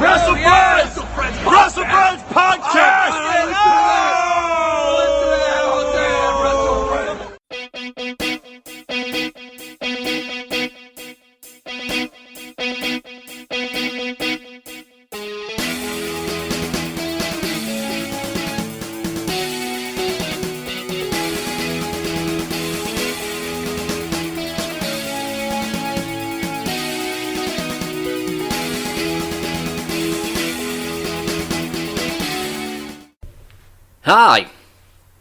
WrestleFriends Podcast! Hi,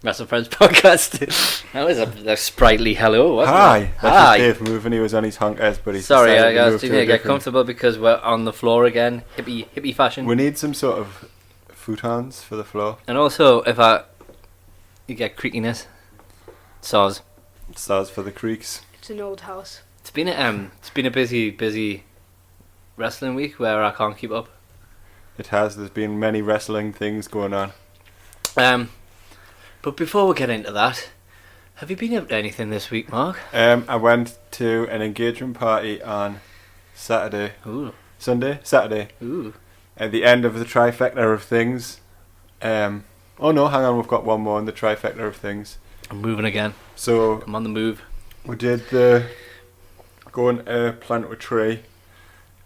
WrestleFriends Podcast. That was a sprightly hello, wasn't Hi. it? Hi. Dave moving. He was on his honkers, but he's Sorry, decided to guys. move Do to you a need to get different- comfortable because we're on the floor again, hippie fashion. We need some sort of futons for the floor. And also, you get creakiness, saws. Stars for the creaks. It's an old house. It's been a busy wrestling week where I can't keep up. It has. There's been many wrestling things going on. But before we get into that, have you been up to anything this week, Mark? I went to an engagement party on Saturday. Saturday. Ooh. At the end of the trifecta of things. Oh no, hang on, we've got one more in the trifecta of things. I'm moving again. So I'm on the move. we did go and plant a tree,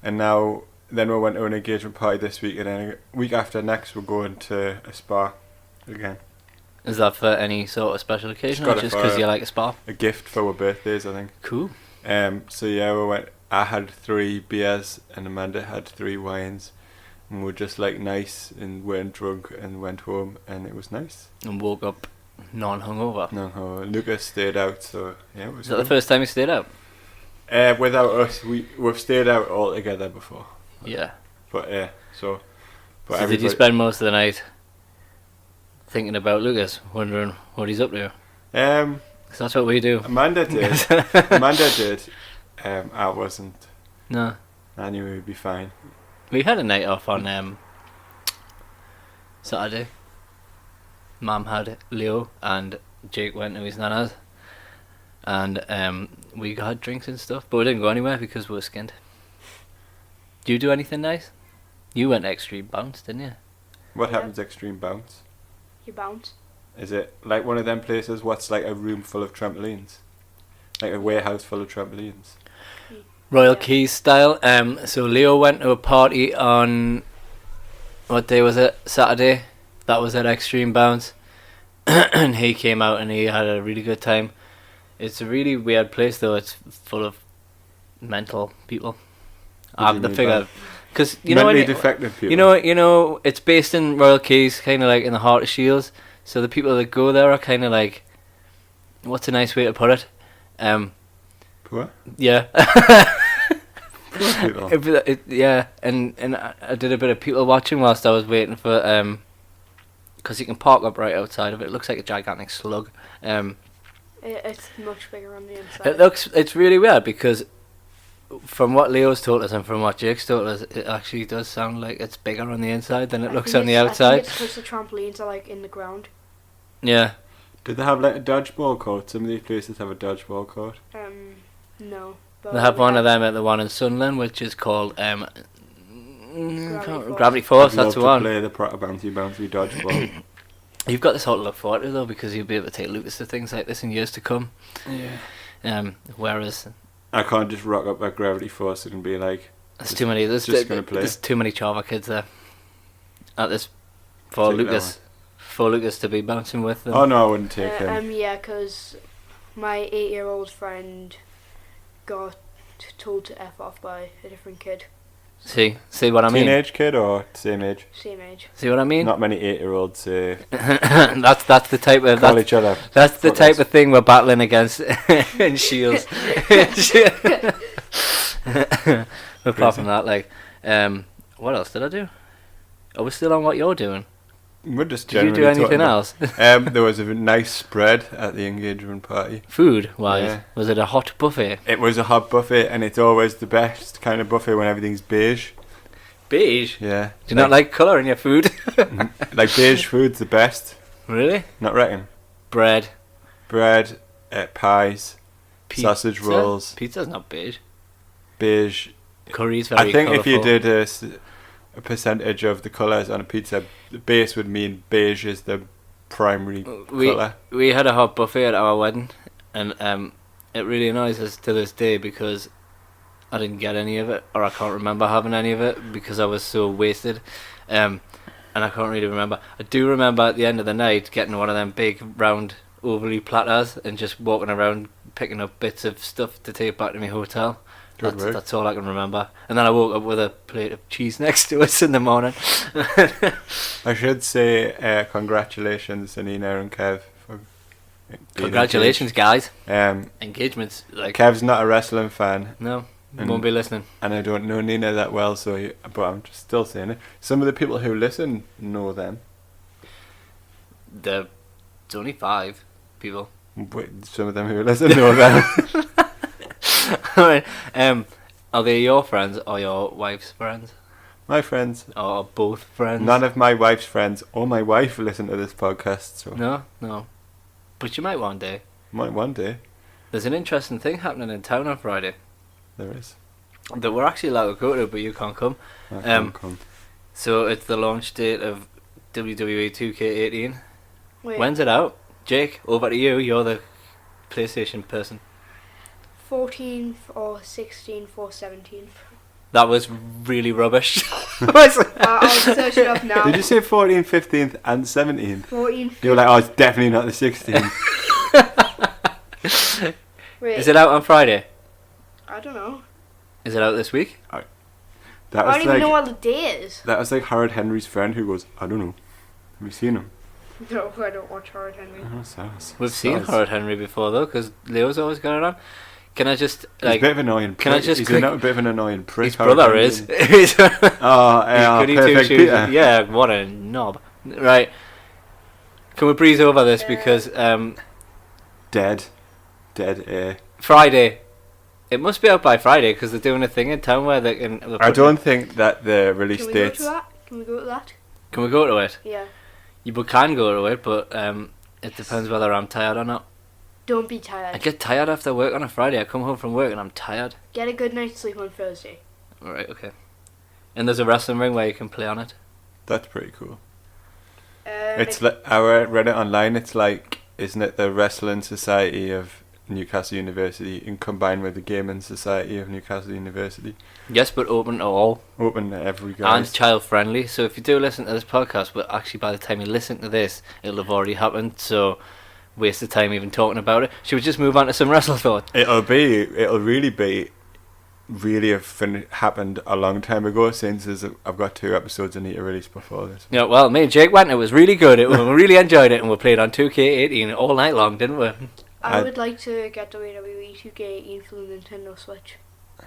and then we went to an engagement party this week, and then a week after next we're going to a spa again. Is that for any sort of special occasion, Got or it just for because you like a spa? A gift for our birthdays, I think. Cool. So yeah, we went. I had 3 beers and Amanda had 3 wines, and we were just like nice and weren't drunk, and went home, and it was nice. And woke up non-hungover. No, Lucas stayed out, so yeah, it was. Is that the first time you stayed out? Without us, we've stayed out all together before. Yeah. But yeah, so. But So did you spend most of the night thinking about Lucas, wondering what he's up to? 'Cause that's what we do. Amanda did. I wasn't. No. I knew he'd be fine. We had a night off on Saturday. Mum had Leo and Jake went to his nana's. And we had drinks and stuff, but we didn't go anywhere because we were skinned. Do you do anything nice? You went Extreme Bounce, didn't you? What Yeah. happens Extreme Bounce? You bounce. Is it like one of them places what's like a room full of trampolines? Like a warehouse full of trampolines? Royal Yeah. Keys style. So Leo went to a party on, what day was it? Saturday. That was at Extreme Bounce. And he came out and he had a really good time. It's a really weird place though. It's full of mental people. What do you The mean figure, by- because you know Mentally when defective people. you know it's based in Royal Keys, kind of like in the heart of Shields. So the people that go there are kind of like, what's a nice way to put it? Poor? Yeah. Poor people. Yeah, and I did a bit of people watching whilst I was waiting for because you can park up right outside of it. It looks like a gigantic slug. It's much bigger on the inside. It's really weird because from what Leo's told us and from what Jake's told us, it actually does sound like it's bigger on the inside than it looks on the I outside. think it's because the trampolines are like in the ground. Yeah. Do they have like a dodgeball court? Some of these places have a dodgeball court. No. But They have we one of them at the one in Sunderland, which is called Force. Gravity Force. I'd That's the love one. to play the proper bouncy dodgeball. You've got this all to look forward to though, because you'll be able to take Lucas to things like this in years to come. Yeah. Whereas I can't just rock up at Gravity Force and be like, there's too many. There's gonna play. There's too many Chava kids there. At this for Take that Lucas to be bouncing with them. oh no, I wouldn't take him. Yeah, because my 8-year-old friend got told to F off by a different kid. See what I mean? Teenage kid or same age? Same age. See what I mean? Not many 8-year-olds that's the type of call each other. that's the fuckers. type of thing we're battling against in Shields. Apart from that, like, what else did I do? Are we still on what you're doing? We're just Did you do generally anything talking else? There was a nice spread at the engagement party. Food wise, Yeah. was it a hot buffet? It was a hot buffet, and it's always the best kind of buffet when everything's beige. Beige. Yeah. Do you not like colour in your food? Like beige food's the best. Really? Not reckon. Bread, Bread, pies, pizza? sausage rolls, Pizza's not beige. beige. Curry's very I think if you colourful. did a percentage of the colours on a pizza, the base would mean beige is the primary colour. We had a hot buffet at our wedding, and it really annoys us to this day because I didn't get any of it, or I can't remember having any of it because I was so wasted. And I can't really remember. I do remember at the end of the night getting one of them big round ovally platters and just walking around picking up bits of stuff to take back to my hotel. That's all I can remember. And then I woke up with a plate of cheese next to us in the morning. I should say congratulations to Nina and Kev for being Congratulations, engaged. guys. Engagements. Kev's not a wrestling fan. No, won't be listening. And I don't know Nina that well, but I'm just still saying it. Some of the people who listen know them. It's only 5 people. But some of them who listen know them. Alright, are they your friends or your wife's friends? My friends. Or both friends? None of my wife's friends or my wife listen to this podcast. So No. But you might one day. Might one day. There's an interesting thing happening in town on Friday. There is. That we're actually allowed to go to, but you can't come. I can't come. So it's the launch date of WWE 2K18. Wait, When's it out? Jake, over to you. You're the PlayStation person. 14th or 16th or 17th. That was really rubbish. I'll search it up now. Did you say 14th, 15th and 17th? 14th. You were like, oh, it's definitely not the 16th. Wait, Is it out on Friday? I don't know. Is it out this week? That I was don't even know what the day is. That was like Howard Henry's friend who goes, I don't know. Have you seen him? No, I don't watch Howard Henry. Oh, sounds. We've seen Howard Henry before though, because Leo's always going around. Can I just He's a bit of an annoying prick. Can I just He's quick- a bit of an annoying prick. His Howard brother Henry. is. Oh, yeah, Goody perfect two-shoes. Peter. Yeah, what a knob. Right. Can we breeze over this because Dead air. Friday. It must be out by Friday because they're doing a thing in town where they can. I don't think that the release Can we go dates. to that? Can we go to that? Can we go to it? Yeah. You can go to it, but it depends whether I'm tired or not. Don't be I tired. get tired after work on a Friday. I come home from work and I'm tired. Get a good night's sleep on Thursday. Alright, okay. And there's a wrestling ring where you can play on it. That's pretty cool. It's I read it online. It's like, isn't it the Wrestling Society of Newcastle University and combined with the Gaming Society of Newcastle University? Yes, but open to all. Open to every guy. And child friendly. So if you do listen to this podcast, but actually by the time you listen to this, it'll have already happened. So waste of time even talking about it. Should we just move on to some wrestle thought? It'll really have happened a long time ago, since I've got 2 episodes I need to release before this. Yeah, well, me and Jake went. It was really good. We really enjoyed it, and we played on 2K18 all night long, didn't we? I would like to get WWE 2K18 for the Nintendo Switch.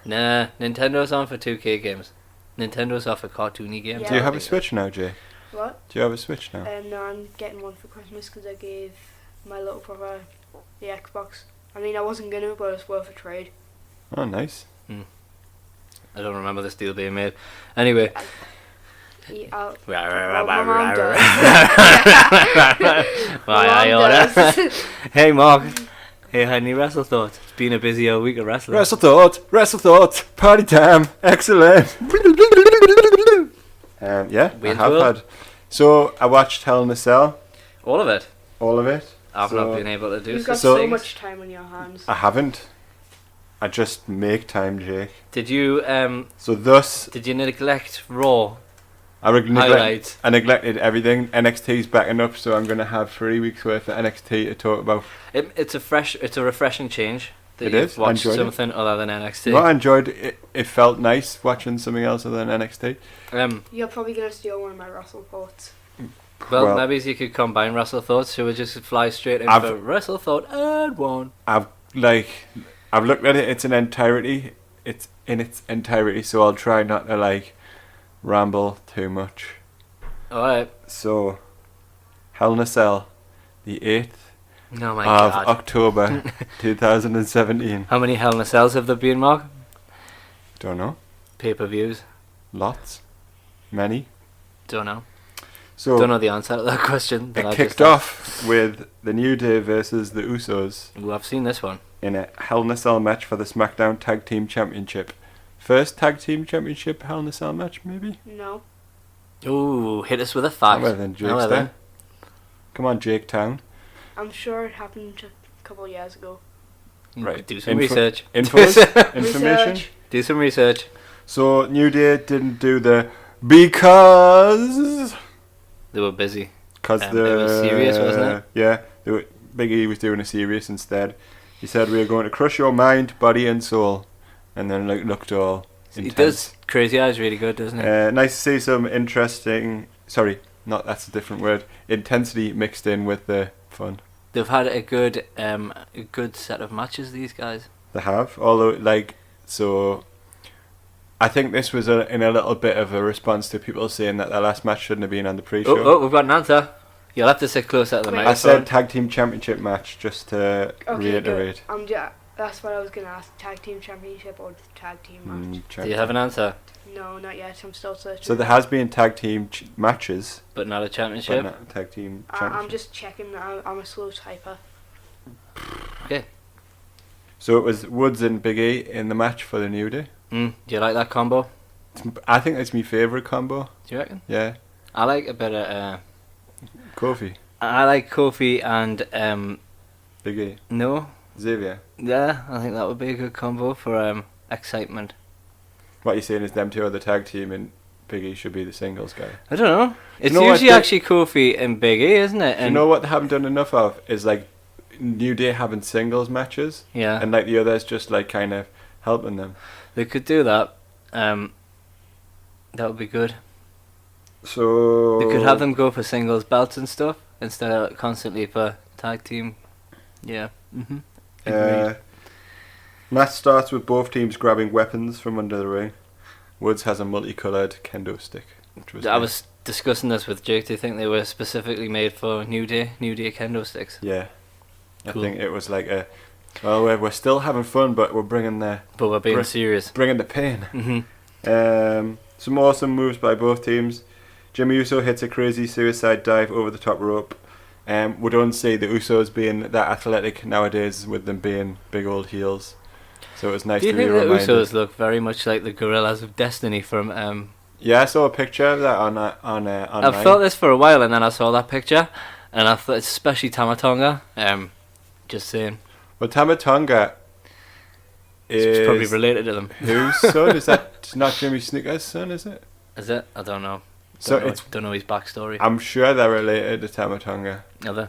Nah, Nintendo's on for 2K games. Nintendo's off for cartoony games. Yeah. Do you have a Switch now, Jay? What? Do you have a Switch now? No, I'm getting one for Christmas because I gave my little brother the Xbox. I mean, I wasn't gonna, but it's worth a trade. Oh, nice. I don't remember this deal being made. Anyway. Well, my mom does. My order. Hey, Mark. Hey, any wrestle thoughts? It's been a busy old week of wrestling. Wrestle thought, party time, excellent. Yeah, I have had. So I watched Hell in a Cell. All of it? All of it. I've not been able to do You've got So- so much time on your hands. I haven't. I just make time, Jake. Did you So thus, did you neglect Raw? I Highlights. neglected everything. NXT's backing up, so I'm going to have 3 weeks worth of NXT to talk about. It's a refreshing change. That It you've is. I watched enjoyed it. something other than NXT. Well, I enjoyed it. It felt nice watching something else other than NXT. You're probably going to steal one of my Russell thoughts. Well, maybe you could combine Wrestle Thoughts. Should we just fly straight into Wrestle Thought and one? I've looked at it. It's in its entirety. So I'll try not to ramble too much. Alright. So, Hell in a Cell, the 8th Oh my of god. October 2017. How many Hell in a Cells have there been, Mark? Don't know. Pay-per-views? Lots. Many. Don't know. So Don't know the answer to that question. it kicked off with the New Day versus the Usos Well, I've seen this one. in a Hell in a Cell match for the SmackDown Tag Team Championship. First Tag Team Championship Hell in a Cell match, maybe? No. Ooh, hit us with a fact. Well then, Jake's Well then. Come on, Jake Town. I'm sure it happened a couple of years ago. Right. Do some research. Infos? Information? Research. Do some research. So, New Day didn't do the because... They were busy. Because It was serious, wasn't it? Yeah. Big E was doing a serious instead. He said, we are going to crush your mind, body and soul. And then looked all He intense. does Crazy Eyes really good, doesn't he? Nice to see some interesting... Sorry, that's a different word. Intensity mixed in with the fun. They've had a good set of matches, these guys. They have. Although, so... I think this was in a little bit of a response to people saying that their last match shouldn't have been on the pre-show. Oh, we've got an answer. You'll have to sit closer to the Wait. microphone. I said tag team championship match just to Okay, reiterate. good. That's what I was going to ask. Tag team championship or tag team match? Do you have an answer? No, not yet. I'm still searching. So there has been tag team matches, But not a but championship? not tag team championship. I'm just checking. I'm a slow typer. Okay. So it was Woods and Big E in the match for the New Day. Do you like that combo? I think it's my favourite combo. Do you reckon? Yeah. I like a bit of... Kofi, I like Kofi and... Big E, No? Xavier. Yeah, I think that would be a good combo for excitement. What you're saying is them two are the tag team and Big E should be the singles guy. I don't know. It's know what usually the- actually Kofi and Big E, isn't it? Do you know what they haven't done enough of is New Day having singles matches Yeah, and the others just kind of helping them. they could do that. That would be good. So They could have them go for singles belts and stuff instead of constantly for tag team. Yeah. Match starts with both teams grabbing weapons from under the ring. Woods has a multicoloured kendo stick. Which was I nice. was discussing this with Jake. Do you think they were specifically made for New Day kendo sticks? Yeah. Cool. I think it was we're still having fun, but we're bringing the But we're being serious. pain. hmm Some awesome moves by both teams. Jimmy Uso hits a crazy suicide dive over the top rope. We don't see the Usos being that athletic nowadays with them being big old heels. So it was nice Do you to be think the reminded. Usos look very much like the Gorillas of Destiny from... Yeah, I saw a picture of that on online. I've thought this for a while and then I saw that picture and I thought, especially Tamatonga, just saying, Well, Tamatonga it's probably is related to them. whose son? Is that not Jimmy Snuka's son, is it? Is it? I don't know. So Don't know his backstory. I'm sure they're related to Tamatonga. Are they?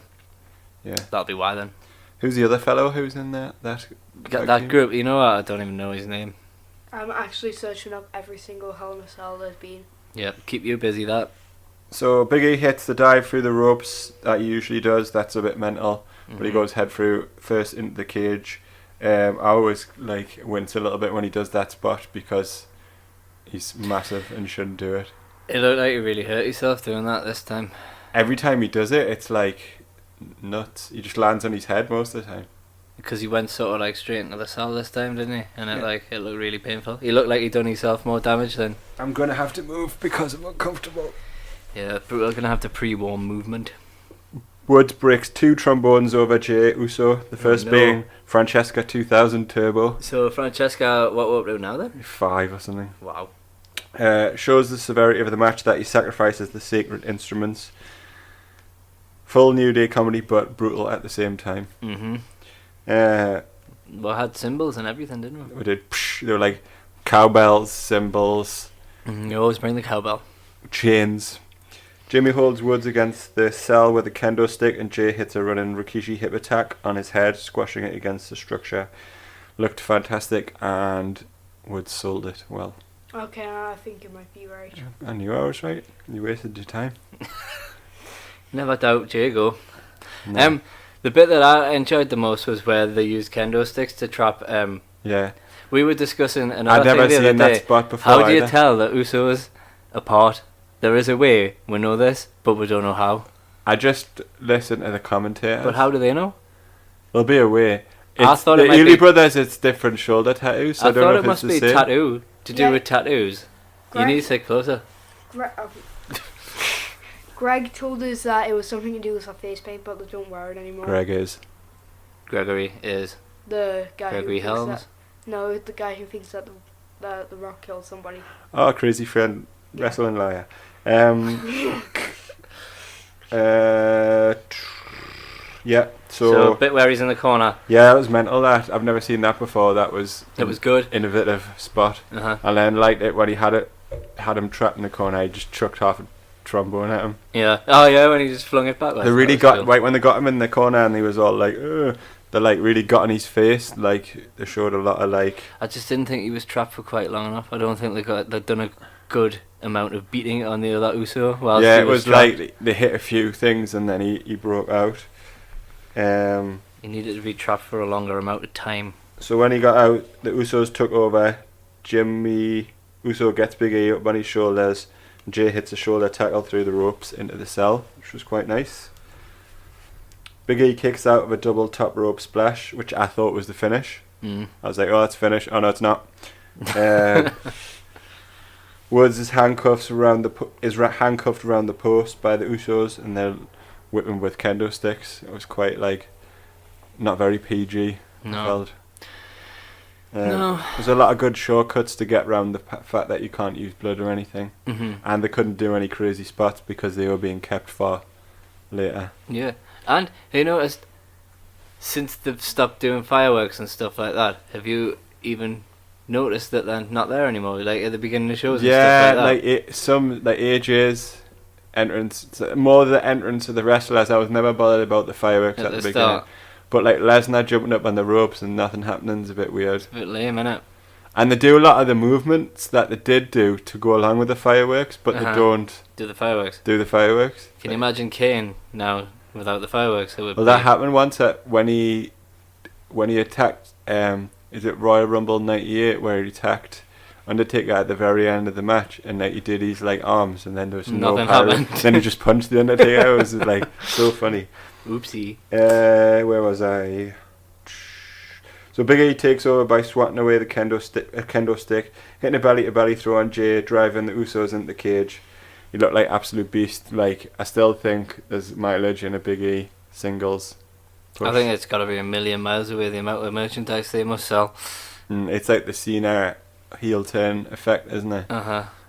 Yeah. That'll be why then. Who's the other fellow who's in there? That That group, you know what? I don't even know his name. I'm actually searching up every single Hell in a Cell there's been. Yeah, keep you busy, that. So Big E hits the dive through the ropes that he usually does. That's a bit mental, but he goes head first into the cage. I always wince a little bit when he does that spot because he's massive and shouldn't do it. It looked like he really hurt himself doing that this time. Every time he does it, it's nuts. He just lands on his head most of the time. Because he went sort of straight into the cell this time, didn't he? And Yeah. it looked really painful. He looked like he'd done himself more damage than... I'm gonna have to move because I'm uncomfortable. Yeah, but we're going to have to pre-warm movement. Woods breaks 2 trombones over Jey Uso. The first no. being Francesca 2000 Turbo. So, Francesca, what we're up to now then? 5 or something. Wow. Shows the severity of the match that he sacrifices the sacred instruments. Full New Day comedy, but brutal at the same time. Mm-hmm. We We had symbols and everything, didn't we? did. They were cowbells, cymbals, You always bring the cowbell. chains. Jimmy holds Woods against the cell with a kendo stick, and Jay hits a running Rikishi hip attack on his head, squashing it against the structure. Looked fantastic, and Woods sold it well. Okay, I think you might be right. I knew I was right. You wasted your time. Never doubt Jago. No. The bit that I enjoyed the most was where they used kendo sticks to trap. Yeah. We were discussing another I've never thing the seen other that day. spot before. How do you either. tell the Usos apart? There is a way. We know this, but we don't know how. I just listen to the commentators. But how do they know? There'll be a way. I It's thought it the might Ely be- Brothers. It's different shoulder tattoos. So I I don't thought know it if must it's be the same. tattoo to do Yeah. with tattoos. You Greg- need to sit closer. Greg told us that it was something to do with our face paint, but they don't wear it anymore. Greg is. Gregory is The guy Gregory who thinks Helms. that, no, the guy who thinks that the Rock killed somebody. Oh, crazy friend Wrestling liar. Yeah, So a bit where he's in the corner. yeah, that was mental. That I've never seen that before. That was It was good. innovative spot. Uh-huh. And then liked it when he had him trapped in the corner. He just chucked half a trombone at him. Yeah. Oh yeah, when he just flung it back. They really got right when they got him in the corner, and he was all like, ugh. They like really got on his face. Like they showed a lot of like. I just didn't think he was trapped for quite long enough. I don't think they'd done a good amount of beating on the other Uso. Yeah, it was like they hit a few things and then he broke out. He needed to be trapped for a longer amount of time. So when he got out, the Usos took over. Jimmy Uso gets Big E up on his shoulders. Jay hits a shoulder tackle through the ropes into the cell, which was quite nice. Big E kicks out of a double top rope splash, which I thought was the finish. I was like, oh, that's finish. Oh no, it's not. Woods is handcuffed around the post by the Usos, and they're whipping with kendo sticks. It was quite like not very PG. No. No. There's a lot of good shortcuts to get around the fact that you can't use blood or anything, and they couldn't do any crazy spots because they were being kept for later. Yeah, and you noticed since they've stopped doing fireworks and stuff like that, have you even noticed that they're not there anymore? Like at the beginning of shows, yeah, and stuff like that. some AJ's entrance, more the entrance of the wrestlers. I was never bothered about the fireworks at the beginning. Start. But like Lesnar jumping up on the ropes and nothing happening is a bit weird. It's a bit lame, innit? And they do a lot of the movements that they did do to go along with the fireworks, but they don't do the fireworks. Can you imagine Kane now without the fireworks? It would that happened once when he attacked. Is it Royal Rumble '98 where he attacked Undertaker at the very end of the match, and like he did his like arms, and then there was Nothing no power. happened. Then he just punched the Undertaker. It was like so funny. Oopsie. Where was I? So Big E takes over by swatting away the kendo stick, hitting a belly-to-belly throw on Jay, driving the Usos into the cage. He looked like absolute beast. Like I still think there's mileage in a Big E singles push. I think it's got to be a million miles away the amount of merchandise they must sell. It's like the Cena heel turn effect, isn't it?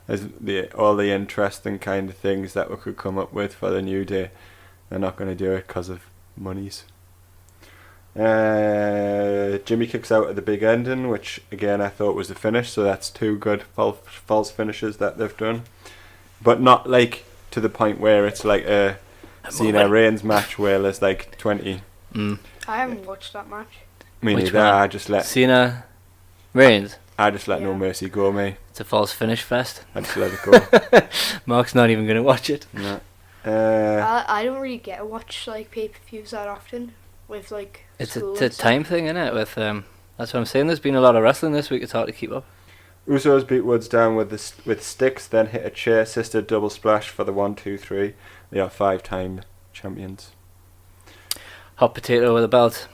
There's all the interesting kind of things that we could come up with for the New Day. They're not going to do it because of monies. Jimmy kicks out at the big ending, which again I thought was a finish. So that's two good false finishes that they've done, but not like to the point where it's like a Cena Reigns match where there's like 20. I haven't watched that match. Me Which neither. one? I just let Cena Reigns. I just let No Mercy go, mate. It's a false finish fest. I just let it go. Mark's not even going to watch it. No. I don't really get to watch like pay-per-views that often with like It's school a and stuff. time thing, innit? With that's what I'm saying. There's been a lot of wrestling this week. It's hard to keep up. Usos beat Woods down with sticks, then hit a chair-assisted double splash for the 1-2-3. They are 5-time champions. Hot potato with a belt.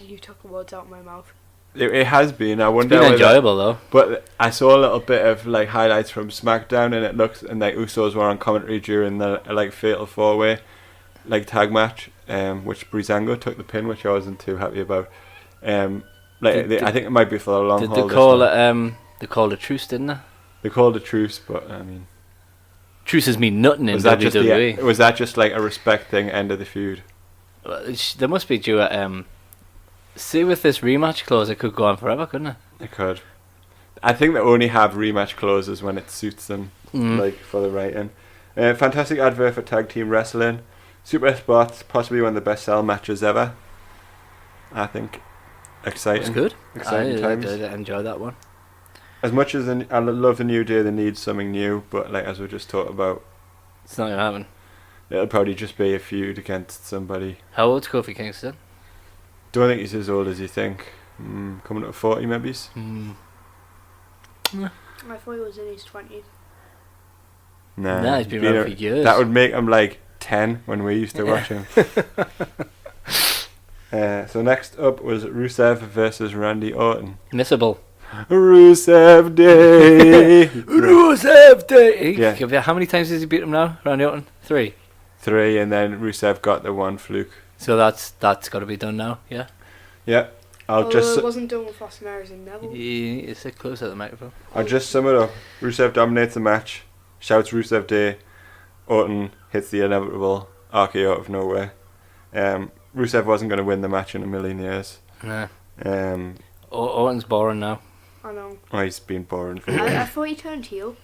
You took words out of my mouth. It has been. I It's wonder. been enjoyable though. But I saw a little bit of like highlights from SmackDown, and it looks and like Usos were on commentary during the like fatal 4-way like tag match, which Breezango took the pin, which I wasn't too happy about. I think it might be for the long Did haul. they call it? They called a truce, didn't they? They called a truce, but I mean, truces mean nothing in was that WWE. was that just like a respect thing? End of the feud. Well, there must be due at see, with this rematch clause, it could go on forever, couldn't it? It could. I think they only have rematch clauses when it suits them, like for the writing. Fantastic advert for tag team wrestling. Super spots, possibly one of the best sell matches ever. I think. Exciting. It's good. Exciting times. I enjoyed that one. As much as I love the New Day, they need something new. But like as we just talked about, It's not gonna happen. it'll probably just be a feud against somebody. How old's Kofi Kingston? Don't think he's as old as you think. Coming up to 40 maybe. I thought he was in his 20s. Nah, he's been around for years. That would make him like 10 when we used to watch him. So next up was Rusev versus Randy Orton. Missable. Rusev Day. Rusev Day. Yeah. How many times has he beat him now, Randy Orton? 3. 3, and then Rusev got the one fluke. So that's got to be done now. Yeah. Yeah. It wasn't done with Austin Aries and Neville. You sit close at the microphone. I'll just sum it up. Rusev dominates the match. shouts Rusev Day. Orton hits the inevitable RKO out of nowhere. Rusev wasn't going to win the match in a million years. Nah. Oh, Orton's boring now. I know. he's been boring. For I thought he turned heel.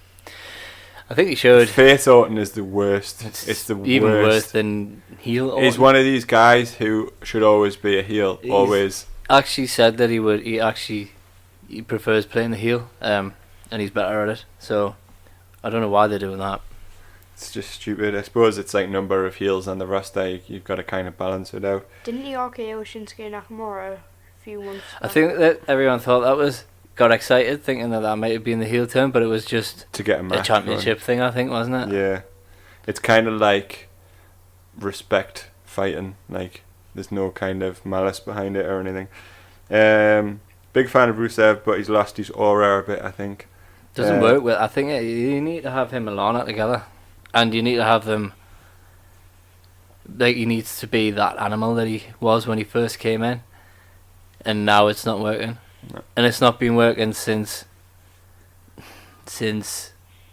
I think he should. Face Orton is the worst. It's the Even worst. worse than heel Orton. He's one of these guys who should always be a heel. He's always. Actually said that he prefers playing the heel, and he's better at it. So I don't know why they're doing that. It's just stupid. I suppose it's like number of heels on the roster. You've got to kind of balance it out. Didn't he RKO Shinsuke Nakamura a few months back? I think that everyone got excited thinking that might have been the heel turn, but it was just To get a match a championship thing, I think, wasn't it? Yeah. It's kind of like respect fighting. Like, there's no kind of malice behind it or anything. Big fan of Rusev, but he's lost his aura a bit, I think. Doesn't work with. I think you need to have him and Lana together, and you need to have them. Like, he needs to be that animal that he was when he first came in, and now it's not working. No. And it's not been working since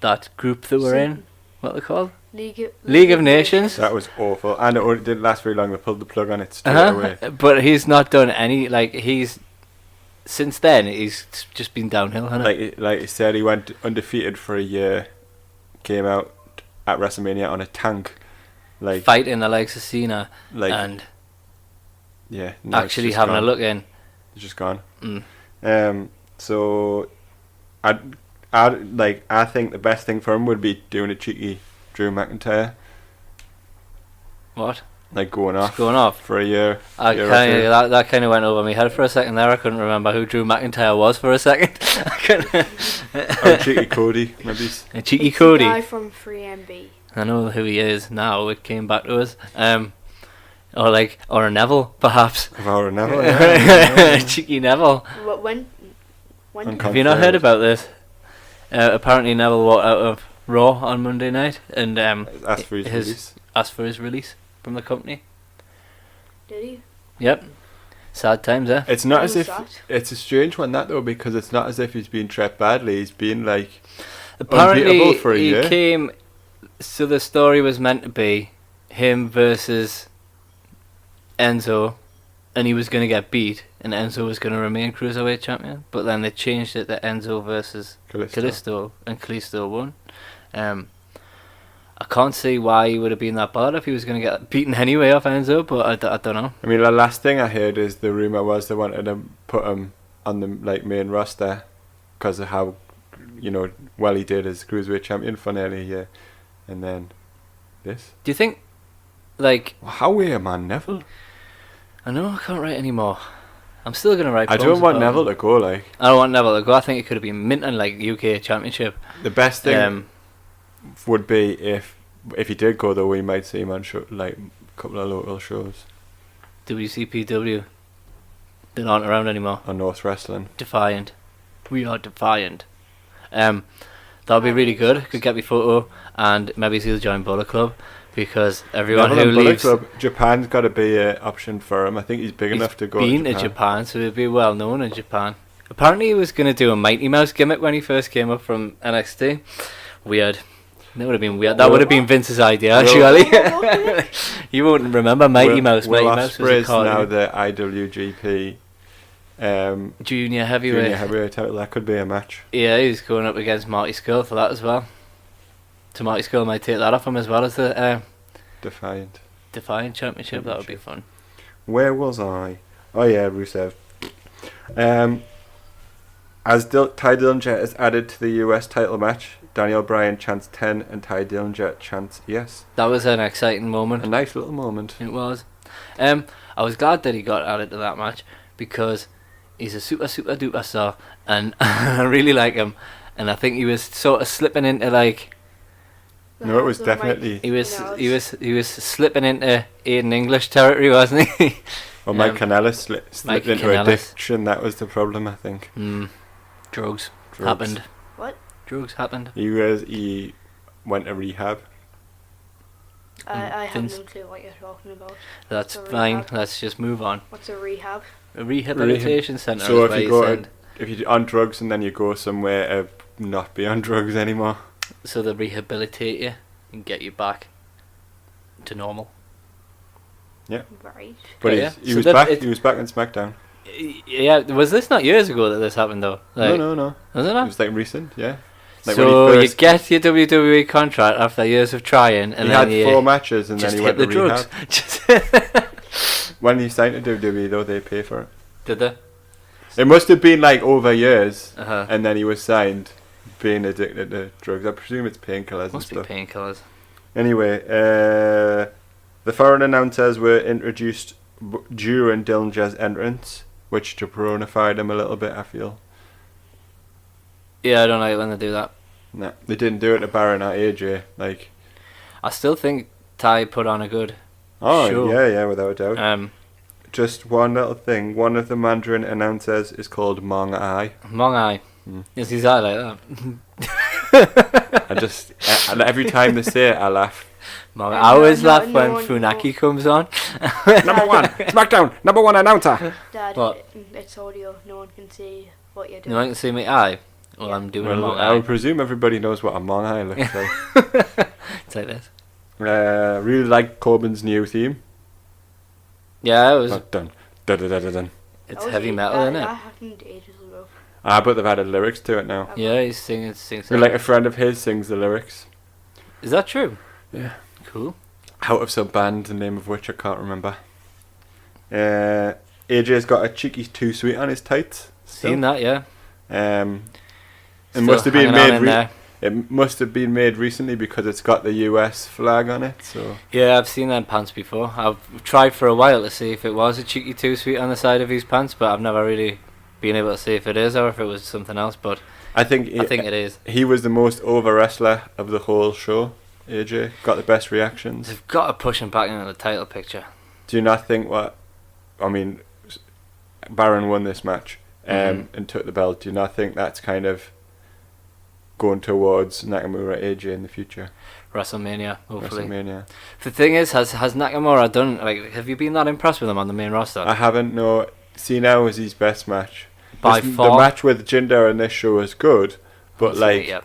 that group that we're in. What are they called? League of Nations. That was awful. And it didn't last very long. They pulled the plug on it straight away. But he's not done any, since then, he's just been downhill, hasn't it? Like he said, he went undefeated for a year, came out at WrestleMania on a tank. Like, Fighting the likes of Cena, like, and yeah, no, actually having a look in. It's just gone. Mm. So I think the best thing for him would be doing a cheeky Drew McIntyre, What? like going Just off going off. for a year. That kind of went over my head for a second there. I couldn't remember who Drew McIntyre was for a second. Or cheeky Cody, maybe. A cheeky The Cody. guy from 3MB. I know who he is now. It came back to us. Or a Neville, perhaps. Or Neville. Cheeky Neville. When Have you not heard about this? Apparently Neville walked out of Raw on Monday night and asked for his release. Asked for his release from the company. did he? Yep. Sad times, eh? It's not When as was if that? it's a strange one that though, because it's not as if he's been treated badly. He's been like Apparently unbeatable for a he year. came. So the story was meant to be him versus Enzo, and he was going to get beat, and Enzo was going to remain cruiserweight champion. But then they changed it to Enzo versus Kalisto, and Kalisto won. I can't see why he would have been that bad if he was going to get beaten anyway off Enzo, but I don't know. I mean, the last thing I heard is the rumor was they wanted to put him on the main roster because of how well he did as cruiserweight champion for nearly a year, and then this. Do you think, How are you, man, Neville? I know I can't write anymore. I'm still going to write. I poems don't want about Neville him. to go. Like, I don't want Neville to go. I think it could have been minting UK Championship. the best thing would be if he did go though, we might see him on a couple of local shows. WCPW. They're not around anymore. On North Wrestling. Defiant. We are defiant. That would be really good. Could get me photo, and maybe he'll join Bullet Club, because everyone Neville who and Bullet leaves. Club, Japan's got to be an option for him. I think he's big enough to go. Been to to Japan, so he'd be well known in Japan. Apparently, he was going to do a Mighty Mouse gimmick when he first came up from NXT. Weird. That would have been weird. That would have been Vince's idea, actually. You wouldn't remember Mighty Mouse. Mighty Mouse was a Ospreay's now cartoon. the IWGP Junior heavyweight. junior heavyweight title. That could be a match. Yeah, he's going up against Marty Scurll for that as well. So Marty Scurll might take that off him as well as the Defiant. Defiant Championship. That would be fun. Where was I? Oh yeah, Rusev. As Ty Dillinger is added to the US title match, Daniel Bryan chants 10 and Ty Dillinger chants yes. That was an exciting moment. A nice little moment. It was. I was glad that he got added to that match, because he's a super duper star, and I really like him. And I think he was sort of slipping into No, it was definitely. he was slipping into Aiden English territory, wasn't he? Well, Mike Kanellis slipped Mike into Kanellis. addiction. That was the problem, I think. Drugs Drugs. happened. What? Drugs happened. He went to rehab. I have Vince. no clue what you're talking about. That's A fine. rehab. Let's just move on. What's a rehab? A rehabilitation centre. So is if where you go, send. if you're on drugs and then you go somewhere to not be on drugs anymore. So they rehabilitate you and get you back to normal. Right. But Yeah, he so was that back. it- He was back on SmackDown. Yeah, was this not years ago that this happened though? Like, No. Was it It not? was like recent. Yeah. Like So when he you first, get your WWE contract after years of trying, and he then had you 4 matches and then just he hit went the to drugs. rehab. Just When he signed to WWE, though, they pay for it. Did they? It must have been like over years, Uh-huh. and then he was signed, being addicted to drugs. I presume it's painkillers and Must be stuff. painkillers. Anyway, the foreign announcers were introduced during Dillinger's entrance, which jabronified him a little bit, I feel. Yeah, I don't like when they do that. Nah, they didn't do it to Baron or AJ. Like, I still think Ty put on a good. oh Sure. yeah, without a doubt. Just one little thing. One of the Mandarin announcers is called Meng Ai. Meng Ai. Mm. Is his eye like that? I just and every time they say it, I laugh. Meng Ai. No, I always no, laugh no when one- Funaki comes on. Number 1, SmackDown. Number 1 announcer. Dad, What? it's audio. No one can see what you're You doing. want to see me eye? Well, Yeah. I'm doing a Well, Meng I Ai. would presume everybody knows what a Meng Ai looks like. It's like this. Really like Corbin's new theme. Yeah, it was. Dun dun dun dun dun dun. It's That was heavy it. metal, That isn't it? happened ages ago. But they've added lyrics to it now. Yeah, he's singing. Like a friend of his sings the lyrics. Is that true? Yeah. Cool. Out of some band, the name of which I can't remember. AJ's got a cheeky 2 sweet on his tights. still. Seen that? Yeah. It Still must have been hanging on in made. there. It must have been made recently because it's got the US flag on it. So Yeah, I've seen them pants before. I've tried for a while to see if it was a cheeky 2 sweet on the side of his pants, but I've never really been able to see if it is or if it was something else. But I think it is. he was the most over wrestler of the whole show. AJ got the best reactions. They've got to push him back into the title picture. Do you not think Baron won this match Mhm. and took the belt? Do you not think that's kind of going towards Nakamura AJ in the future? WrestleMania, hopefully. WrestleMania. The thing is, has Nakamura done, have you been that impressed with him on the main roster? I haven't. No. Cena was his best match. By The far. match with Jinder in this show was good, but I haven't seen it like, yet.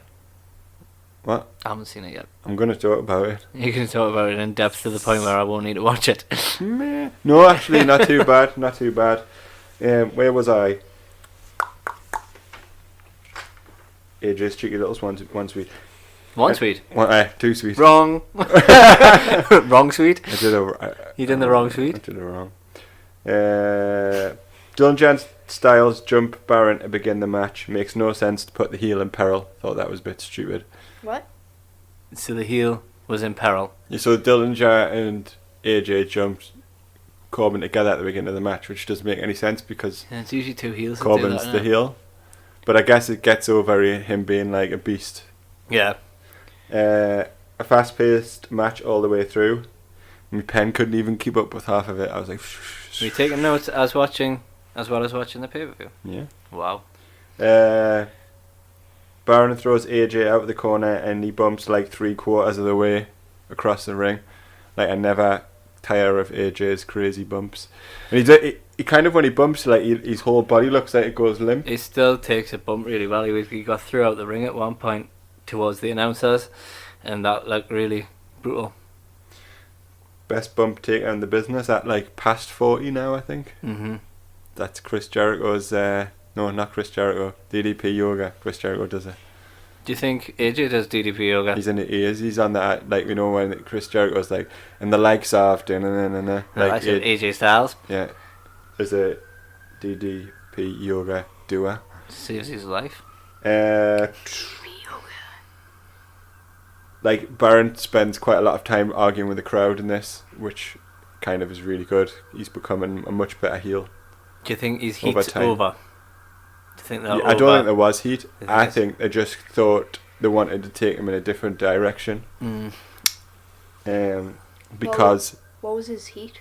what? I haven't seen it yet. I'm gonna talk about it. You can talk about it in depth to the point where I won't need to watch it. Meh. No, actually, not too bad. Not too bad. Where was I? AJ's cheeky little one sweet. One sweet. 2 sweet. Wrong. Wrong sweet. I did a. You did the wrong I sweet. did it wrong. Dillinger Styles jump Baron to begin the match. Makes no sense to put the heel in peril. Thought that was a bit stupid. What? So the heel was in peril. You saw Dillinger and AJ jumped Corbin together at the beginning of the match, which doesn't make any sense because And it's usually two heels. that do Corbin's that, the innit? heel. But I guess it gets over him being like a beast. Yeah. A fast-paced match all the way through. My pen couldn't even keep up with half of it. I was like, Were you taking notes as well as watching the pay-per-view? yeah. Wow. Baron throws AJ out of the corner and he bumps like 3/4 of the way across the ring. Like, I never tire of AJ's crazy bumps. And he kind of, when he bumps, like his whole body looks like it goes limp. He still takes a bump really well. He got through out the ring at one point towards the announcers, and that looked really brutal. Best bump taker in the business at like past 40 now, I think. Mm-hmm. That's Chris Jericho's. No, not Chris Jericho. DDP Yoga. Chris Jericho does it. Do you think AJ does DDP yoga? He's in the ears. He's on that, like, you know, when Chris Jericho's like, and the legs off, like AJ Styles yeah, there's a DDP Yoga doer. saves his life. Like, Baron spends quite a lot of time arguing with the crowd in this, which kind of is really good. He's becoming a much better heel. Do you think his Over heat's time. over? Do you think they're Yeah, I don't over? think there was heat. think I it's- think they just thought they wanted to take him in a different direction. Mm. Because What was his heat?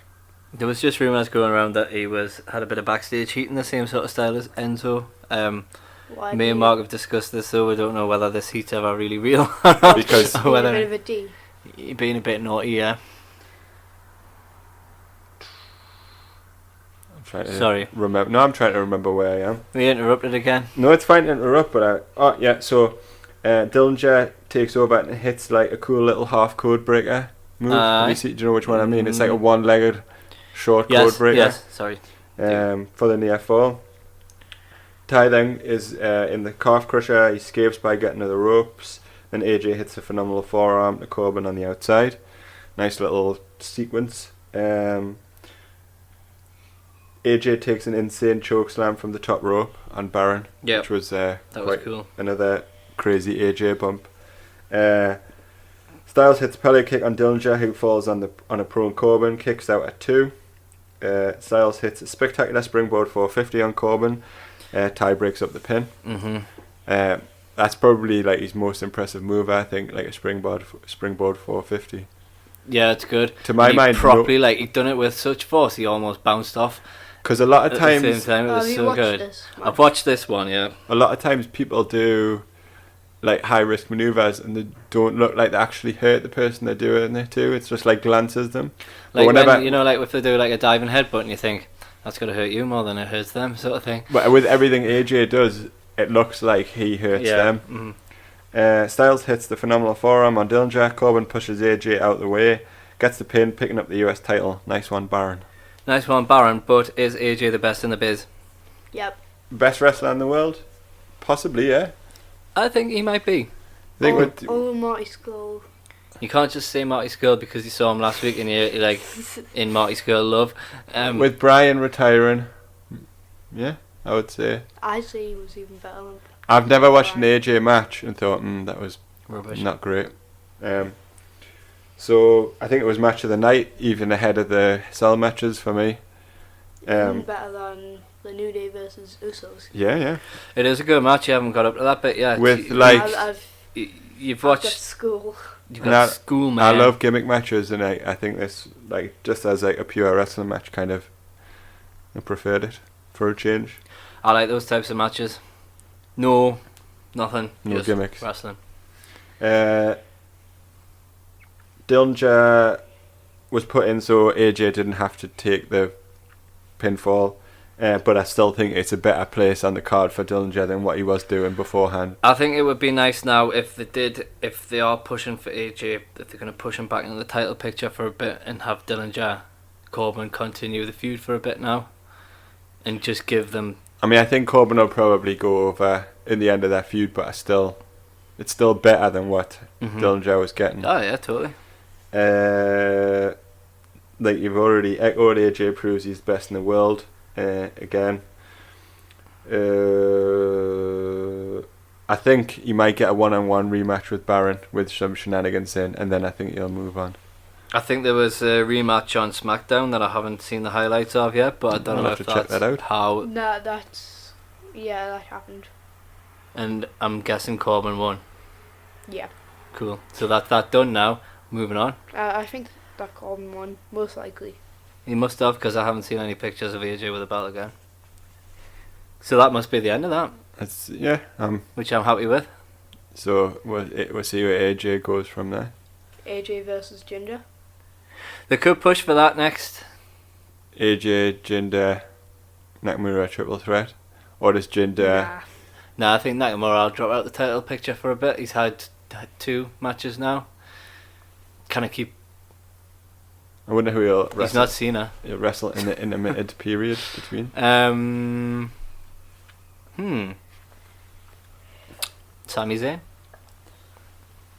There was just rumours going around that he had a bit of backstage heat in the same sort of style as Enzo. Why Me did and he- Mark have discussed this, so we don't know whether this heat's ever really real or not. Because- or Being a whether bit of a D. he being a bit naughty, yeah. I'm trying to Sorry. remember. No, I'm trying to remember where I am. We interrupted again. No, it's fine to interrupt, but so Dillinger takes over and hits like a cool little half code breaker move. Do you know which one I mean? It's like a one-legged short code breaker. Yes, sorry. For the near fall. Ty then is in the calf crusher. He escapes by getting to the ropes. Then AJ hits a phenomenal forearm to Corbin on the outside. Nice little sequence. AJ takes an insane choke slam from the top rope on Baron, which was that was cool. Another crazy AJ bump. Styles hits a pellet kick on Dillinger, who falls on a prone Corbin, kicks out at 2. Styles hits a spectacular springboard 450 on Corbin. Ty breaks up the pin. That's probably like his most impressive move, I think, like a springboard 450. Yeah, it's good. To my mind, properly, like he'd done it with such force, he almost bounced off. Because a lot of times, at the same time, it was so good. I've watched this one, yeah. A lot of times, people do like high risk maneuvers, and they don't look like they actually hurt the person they're doing it to. It's just like glances them. Like when, you know, like if they do like a diving headbutt, and you think that's gonna hurt you more than it hurts them, sort of thing. But with everything AJ does, it looks like he hurts them. Styles hits the phenomenal forearm on Dillinger. Corbin pushes AJ out of the way, gets the pin, picking up the US title. Nice one, Baron. Nice one, Baron. But is AJ the best in the biz? Yep. Best wrestler in the world? Possibly, yeah. I think he might be. Marty Skull. You can't just say Marty Skull because you saw him last week and you're like in Marty Skull love. With Bryan retiring, yeah, I would say. I'd say he was even better. I've never watched an AJ match and thought, that was rubbish. Not great. So I think it was match of the night, even ahead of the Cell matches for me. Even better than the New Day versus Usos. Yeah. It is a good match. You haven't got up to that bit yet. With you've watched school. You've got school, man. I love gimmick matches, and I think this, like, just as like a pure wrestling match, kind of, I preferred it for a change. I like those types of matches. No, nothing. No just gimmicks. Wrestling. Dillinger was put in so AJ didn't have to take the pinfall, but I still think it's a better place on the card for Dillinger than what he was doing beforehand. I think it would be nice now if they are pushing for AJ, if they're going to push him back into the title picture for a bit and have Dillinger, Corbin continue the feud for a bit now, and just give them. I mean, I think Corbin will probably go over in the end of that feud, but it's still better than what Dillinger was getting. Oh yeah, totally. Like you've already echoed, AJ proves he's best in the world again. I think he might get a one-on-one rematch with Baron with some shenanigans in, and then I think he'll move on. I think there was a rematch on SmackDown that I haven't seen the highlights of yet, but I don't know if that's check that out. how. No, that happened. And I'm guessing Corbin won. Yeah. Cool. So that's that done now. Moving on. I think that Corbin won, most likely. He must have, because I haven't seen any pictures of AJ with a belt again. So that must be the end of that. Which I'm happy with. So we'll see where AJ goes from there. AJ versus Jinder. They could push for that next. AJ, Jinder, Nakamura triple threat, or does Jinder? Nah, I think Nakamura will drop out the title picture for a bit. He's had 2 matches now. Kind of keep. I wonder who he'll wrestle. He's not Cena. He'll wrestle in the intermittent period between. Sami Zayn.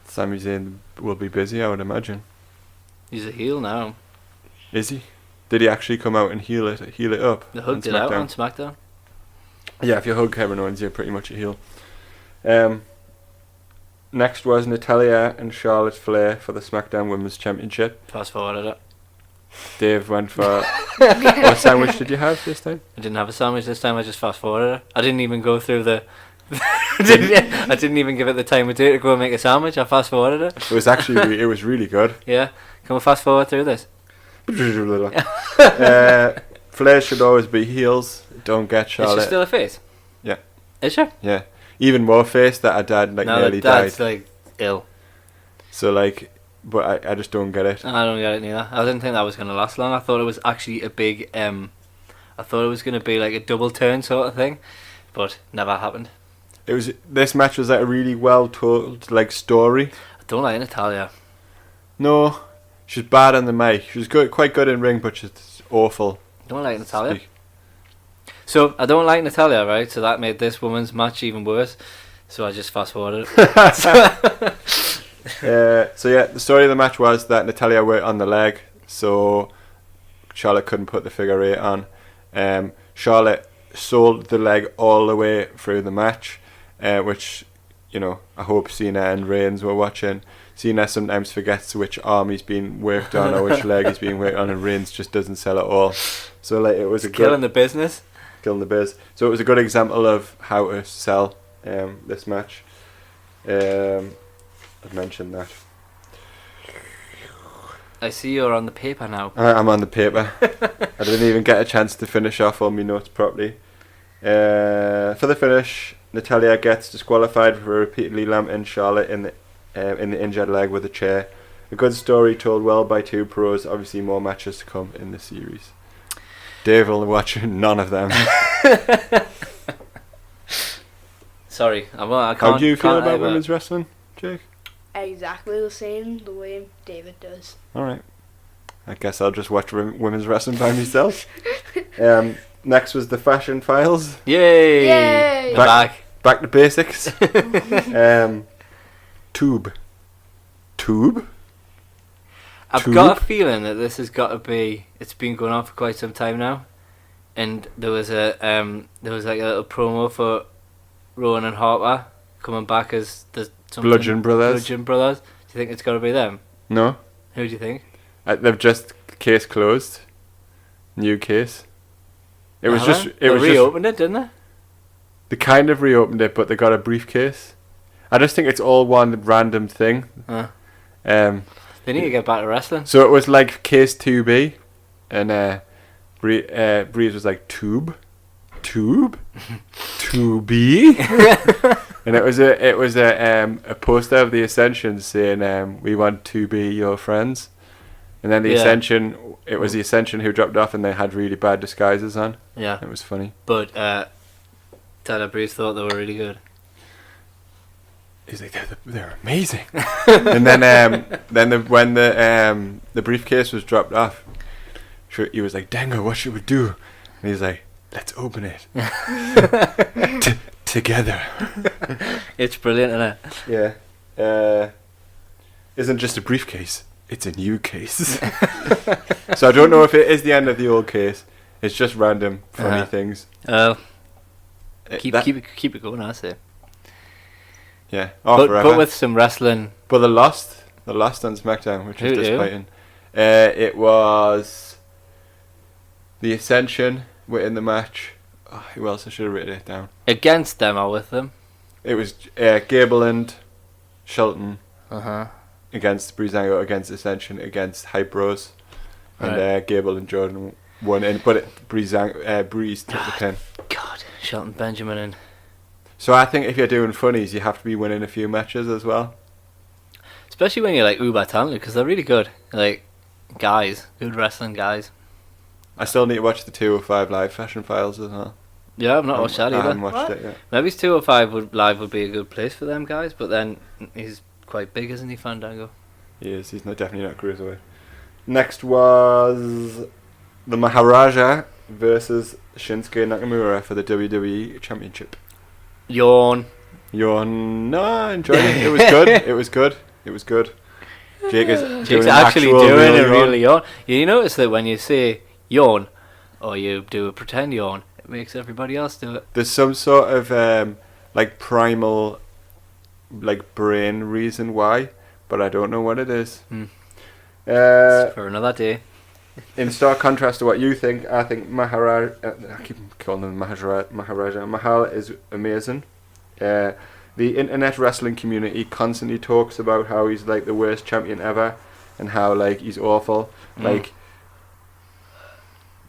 Sami Zayn will be busy, I would imagine. He's a heel now. Is he? Did he actually come out and heal it up? They hugged it out on SmackDown. Yeah, if you hug Kevin Owens, you're pretty much a heel. Next was Natalya and Charlotte Flair for the SmackDown Women's Championship. Fast forwarded it. Dave went for... What sandwich did you have this time? I didn't have a sandwich this time, I just fast forwarded it. I didn't even go through the... I didn't even give it the time it took to go and make a sandwich. I fast forwarded it. It was actually it was really good. Yeah. Can we fast forward through this? Flair should always be heels. Don't get Charlotte. Is she still a face? Yeah. Is she? Yeah. Even more face that her dad nearly dad's died. like ill. So but I just don't get it. I don't get it neither. I didn't think that was going to last long. I thought it was actually a big I thought it was going to be like a double turn sort of thing, but never happened. This match was like a really well told like story. I don't like Natalia. No, she's bad on the mic. She was quite good in ring, but she's awful. Don't like Natalia. So I don't like Natalia, right? So that made this woman's match even worse. So I just fast forwarded. So yeah, the story of the match was that Natalia worked on the leg, so Charlotte couldn't put the figure 8 on. Charlotte sold the leg all the way through the match, which, you know, I hope Cena and Reigns were watching. Cena sometimes forgets which arm he's being worked on or which leg he's being worked on, and Reigns just doesn't sell it all. So like it was killing the business. Killing the biz. So it was a good example of how to sell this match. I've mentioned that. I see you're on the paper now. I'm on the paper. I didn't even get a chance to finish off all my notes properly. For the finish, Natalia gets disqualified for repeatedly lamping Charlotte in the injured leg with a chair. A good story told well by two pros. Obviously more matches to come in the series. Dave will watch none of them. Sorry, I can't. How do you feel about women's wrestling, Jake? Exactly the same, the way David does. Alright. I guess I'll just watch women's wrestling by myself. Next was the Fashion Files. Yay! Yay! Back to basics. Tube. I've got a feeling that this has got to be. It's been going on for quite some time now, and there was like a little promo for Rowan and Harper coming back as the Bludgeon Brothers. Do you think it's got to be them? No. Who do you think? They've just case closed. New case. It was reopened it, didn't they? They kind of reopened it, but they got a briefcase. I just think it's all one random thing. They need to get back to wrestling. So it was like case 2B, and Breeze was like tube, 2B, and it was a poster of the Ascension saying we want to be your friends, and then the Ascension, it was the Ascension who dropped off, and they had really bad disguises on. Yeah, it was funny. But Tyler Breeze thought they were really good. He's like, they're amazing. And then when the briefcase was dropped off, he was like, Dango, what should we do? And he's like, let's open it together. It's brilliant, isn't it? Yeah. Isn't just a briefcase, it's a new case. So I don't know if it is the end of the old case. It's just random funny things. Keep it going, I say. Yeah, but with some wrestling. But the lost on SmackDown, which is disappointing. It was the Ascension were in the match. Oh, who else? I should have written it down. Against them or with them? It was Gable and Shelton against Breezango, against Ascension, against Hype Bros, and Gable and Jordan won in. But Breeze took the pin. God, Shelton Benjamin and. So I think if you're doing funnies, you have to be winning a few matches as well. Especially when you're like uber talented, because they're really good. Like guys, good wrestling guys. I still need to watch the 205 Live Fashion Files as well. Yeah, I've not watched that either. I haven't watched it yet. Maybe 205 Live would be a good place for them guys, but then he's quite big, isn't he, Fandango? He is. He's definitely not cruiserweight. Next was the Maharaja versus Shinsuke Nakamura for the WWE Championship. Yawn. No, I enjoyed it. It was good. It was good. Jake's actually doing a real yawn. You notice that when you say yawn, or you do a pretend yawn, it makes everybody else do it. There's some sort of like primal, like brain reason why, but I don't know what it is. For another day. In stark contrast to what you think, I think I keep calling him Maharaja. Mahal is amazing. The internet wrestling community constantly talks about how he's like the worst champion ever, and how like he's awful. Like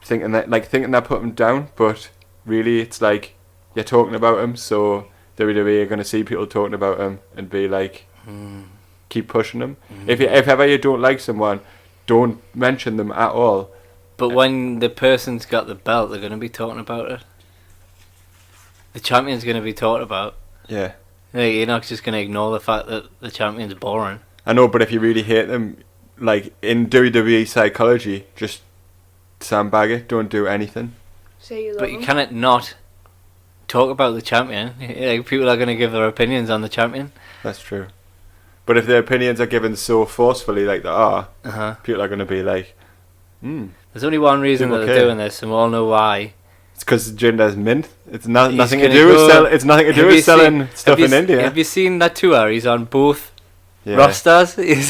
thinking that put him down, but really it's like you're talking about him, so WWE are going to see people talking about him and be like, keep pushing him. If ever you don't like someone, don't mention them at all. But when the person's got the belt, they're going to be talking about it. The champion's going to be talked about. Yeah. Like, you're not just going to ignore the fact that the champion's boring. I know, but if you really hate them, like in WWE psychology, just sandbag it, don't do anything. Say you love But you him. cannot not talk about the champion. Like, people are going to give their opinions on the champion. That's true. But if their opinions are given so forcefully like they are, Uh-huh. people are going to be like, There's only one reason People that they're care. doing this, and we all know why. it's because Jinder's mint. It's nothing to gonna do with go- it's nothing to do Have with you selling seen- stuff have in you India. Have you seen that tour? He's on both Yeah. rosters. He's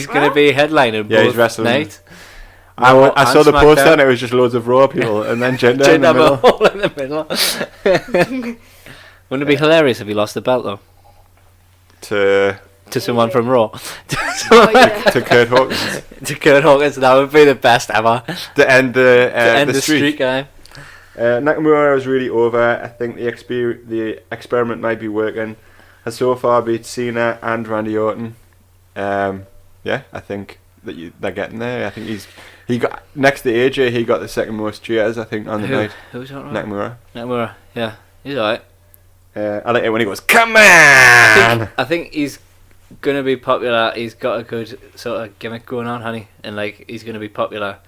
going to be headlining Yeah, both he's wrestling. nights. I Raw I saw and the poster SmackDown. and it was just loads of Raw people and then Jinder in the Jinder middle. all in the middle. Wouldn't it be hilarious if he lost the belt though to someone from Raw? Oh, yeah. to Kurt Hawkins To Kurt Hawkins, that would be the best ever. to end The streak. streak guy. Nakamura was really over. I think the experiment might be working. Has so far beat Cena and Randy Orton. Yeah, I think that they're getting there. I think he got next to AJ. He got the second most cheers, I think, on the night. Who's that? Nakamura. Nakamura. Yeah, he's alright. I like it when he goes, "Come on!" I think he's gonna be popular. He's got a good sort of gimmick going on, honey, and like he's gonna be popular.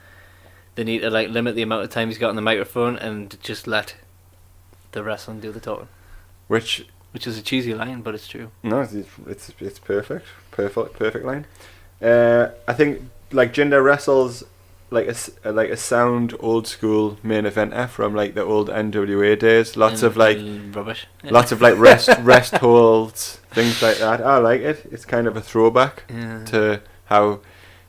They need to like limit the amount of time he's got on the microphone and just let the wrestling do the talking. Which Which is a cheesy line, but it's true. no, it's perfect line. I think like Jinder wrestles like a sound old school main eventer from like the old NWA days. Lots of like rubbish. Yeah. lots of like rest holds, things like that. I like it. It's kind of a throwback Yeah. to how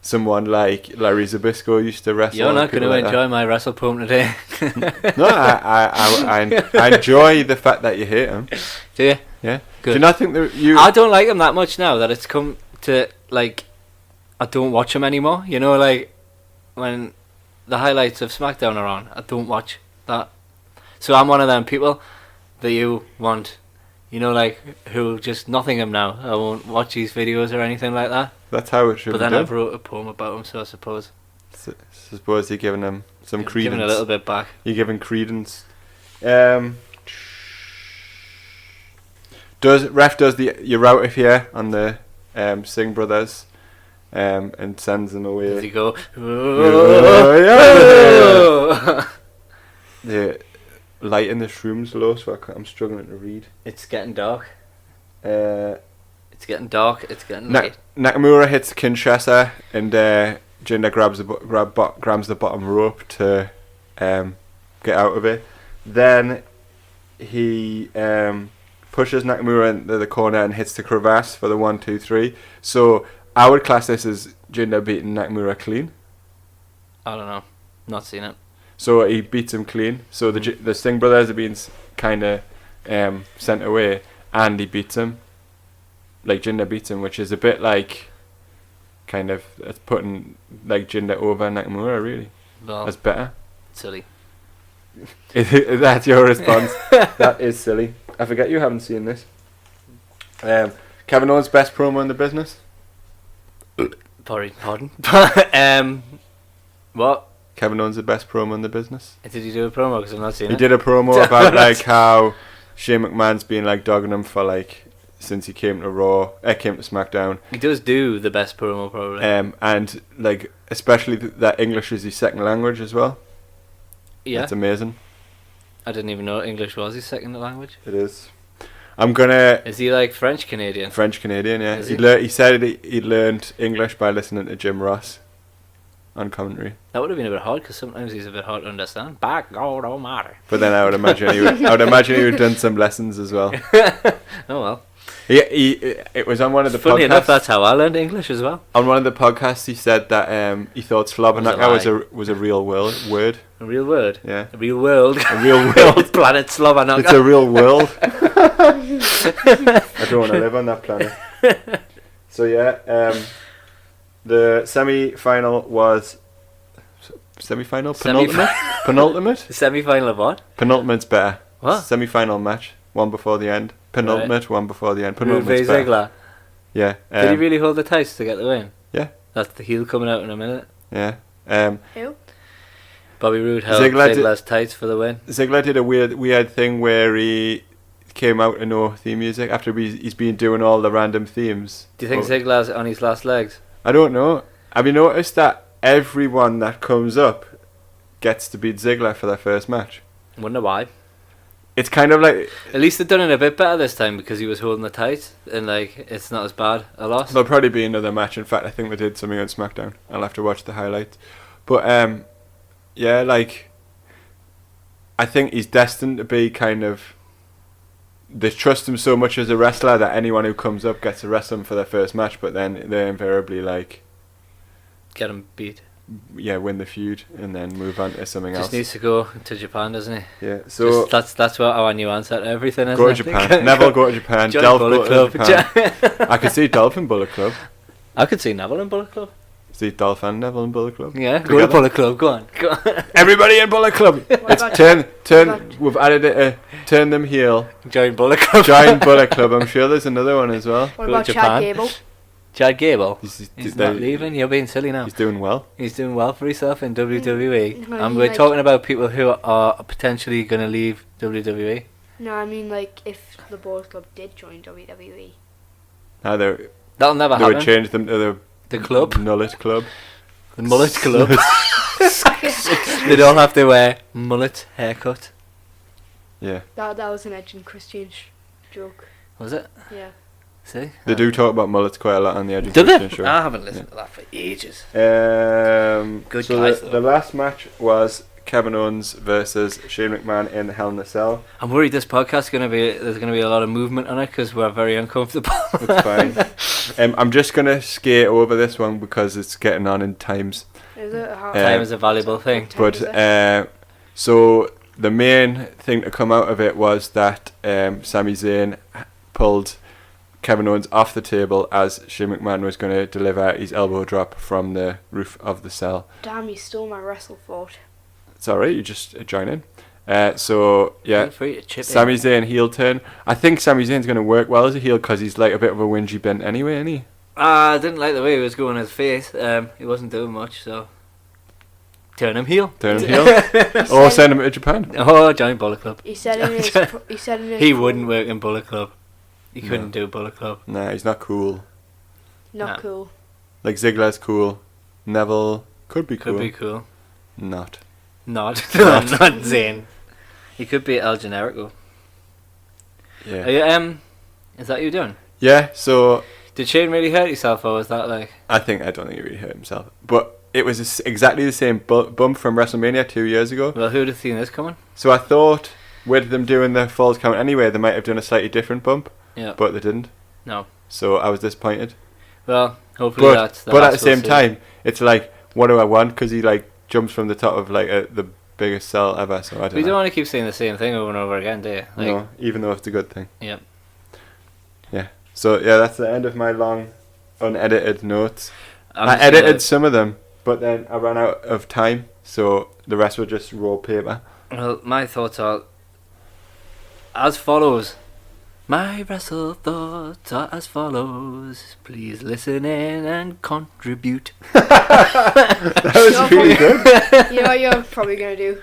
someone like Larry Zbyszko used to wrestle. You're and not going people to like enjoy my wrestle poem today. that. No, I enjoy the fact that you hate him. Do you? Yeah. Good. Do you not think that you? I don't like him that much now that it's come to like I don't watch him anymore. You know, like when the highlights of SmackDown are on, I don't watch that. So I'm one of them people that you want, you know, like who just Nottingham now. I won't watch these videos or anything like that. That's how it should But be then done. I've wrote a poem about him, so I suppose Suppose you're giving them some credence. giving a little bit back. You're giving credence. Ref does your out of here on the Singh brothers, and sends them away. Does he go? Yeah. The light in this room's low, so I'm struggling to read. It's getting dark. Uh, It's getting dark. It's getting Na- light. Nakamura hits Kinshasa, and Jinder grabs the bottom rope to get out of it. Then he pushes Nakamura into the corner and hits the crevasse for the 1-2-3. So I would class this as Jinder beating Nakamura clean. I don't know. Not seen it. So he beats him clean. So the Singh brothers are being kind of sent away, and he beats him. Like Jinder beats him, which is a bit like kind of it's putting like Jinder over Nakamura really. Well, That's better. silly. That's your response. That is silly. I forget you haven't seen this. Kevin Owens' best promo in the business. Pardon. What? Kevin Owens' the best promo in the business. Did he do a promo? Because I've not seen He it. did a promo about like how Shane McMahon's been like dogging him for like since he came to Raw, came to SmackDown. He does do the best promo, probably. And like especially that English is his second language as well. Yeah. It's amazing. I didn't even know English was his second language. It is. I'm gonna Is he like French Canadian? French Canadian. Yeah, Is he he? he said he learned English by listening to Jim Ross on commentary. That would have been a bit hard because sometimes he's a bit hard to understand. By God Almighty. But then I would imagine he would have done some lessons as well. Oh well. It was on one of the Funny podcasts. enough, that's how I learned English as well. On one of the podcasts, he said that he thought Slobberknocker was a real word. A real word. Yeah, A real world. a real world. Planet Slobberknocker. It's a real world. I don't want to live on that planet. So yeah, the semi-final was semi-final penultimate. The semi-final of what? Penultimate's better. What? Semi-final match, one before the end. Penultimate, one before the end. Penultimate's Rusev better. Ziggler. Yeah. Did he really hold the tights to get the win? Yeah. That's the heel coming out in a minute. Yeah. Who? Bobby Roode held Ziggler Ziggler's tights for the win. Ziggler did a weird thing where he came out to no theme music after he's been doing all the random themes. Do you think Ziggler's on his last legs? I don't know. Have you noticed that everyone that comes up gets to beat Ziggler for their first match? Wonder why. It's kind of like... At least they've done it a bit better this time because he was holding it tight and like it's not as bad a loss. There'll probably be another match. In fact, I think they did something on SmackDown. I'll have to watch the highlights. But yeah, like I think he's destined to be kind of... They trust him so much as a wrestler that anyone who comes up gets to wrestle him for their first match, but then they invariably like... Get him beat. Yeah, win the feud and then move on to something else. Just needs to go to Japan, doesn't he? Yeah, so that's what our new answer to everything is. Go to Japan. Neville go to Japan. Join Delph Bullet go to Club. Japan. I could see Dolph in Bullet Club. I could see Neville in Bullet Club. See Dolph and Neville in Bullet Club. Yeah, Together. go to Bullet Club. Go on. Everybody in Bullet Club. It's about- turn. We've added it. Turn them heel. Join Bullet Club. Join Bullet Club. I'm sure there's another one as well. What Go about to Chad Japan. Gable? Chad Gable. He's Not leaving. You're being silly now. He's doing well. He's doing well for himself in WWE. No, And he we're like- talking about people who are potentially going to leave WWE. No, I mean like if the Bullet Club did join WWE. Now they That'll never would happen. change them to The club. Nullet Club. The Mullet Club. They'd all have to wear mullet haircut. Yeah, That was an Edge and Christian joke. Was it? Yeah. See? they do talk about mullets quite a lot on the Edge of Did Christian they? show. I haven't listened to that for ages. Good so guys, the though. last match was Kevin Owens versus Shane McMahon in the Hell in a Cell. I'm worried this podcast there's gonna be a lot of movement on it because we're very uncomfortable. It's fine. I'm just gonna skate over this one because it's getting on in times. Is it? How, Time is a valuable thing. What time is But it? so the main thing to come out of it was that Sami Zayn pulled Kevin Owens off the table as Shane McMahon was going to deliver his elbow drop from the roof of the cell. Damn, you stole my wrestle fort. It's alright, you just join in. So yeah, Feel free to chip Sami in. Zayn heel turn. I think Sami Zayn's going to work well as a heel because he's like a bit of a whingy bent anyway, isn't he? I didn't like the way he was going his face. He wasn't doing much, so turn him heel. Turn him heel. Or send him to Japan. Oh, join Bullet Club. He said in his. He said in his. He wouldn't work in Bullet Club. He couldn't do Bullet Club. Nah, he's not cool. Not Nah. cool. Like Ziggler's cool. Neville could be cool. Could be cool. Not. Not Zayn. He could be El Generico. Yeah. Are you, is that you doing? Yeah, so Did Shane really hurt himself, or was that like? I don't think he really hurt himself. But it was exactly the same bump from WrestleMania 2 years ago. Well, who'd have seen this coming? So I thought with them doing the falls count anyway, they might have done a slightly different bump, Yeah. but they didn't. No. So I was disappointed. Well, hopefully But that's. but at the same time, it's like, what do I want? Because he like jumps from the top of like the biggest cell ever. So I don't We know. don't want to keep saying the same thing over and over again, do you? Like, No, even though it's a good thing. Yeah. Yeah. So yeah, that's the end of my long, unedited notes. I'm I just edited gonna- some of them, but then I ran out of time, so the rest were just raw paper. Well, my thoughts are as follows. My wrestle thoughts are as follows. Please listen in and contribute. That was really good. You know what you're probably gonna do?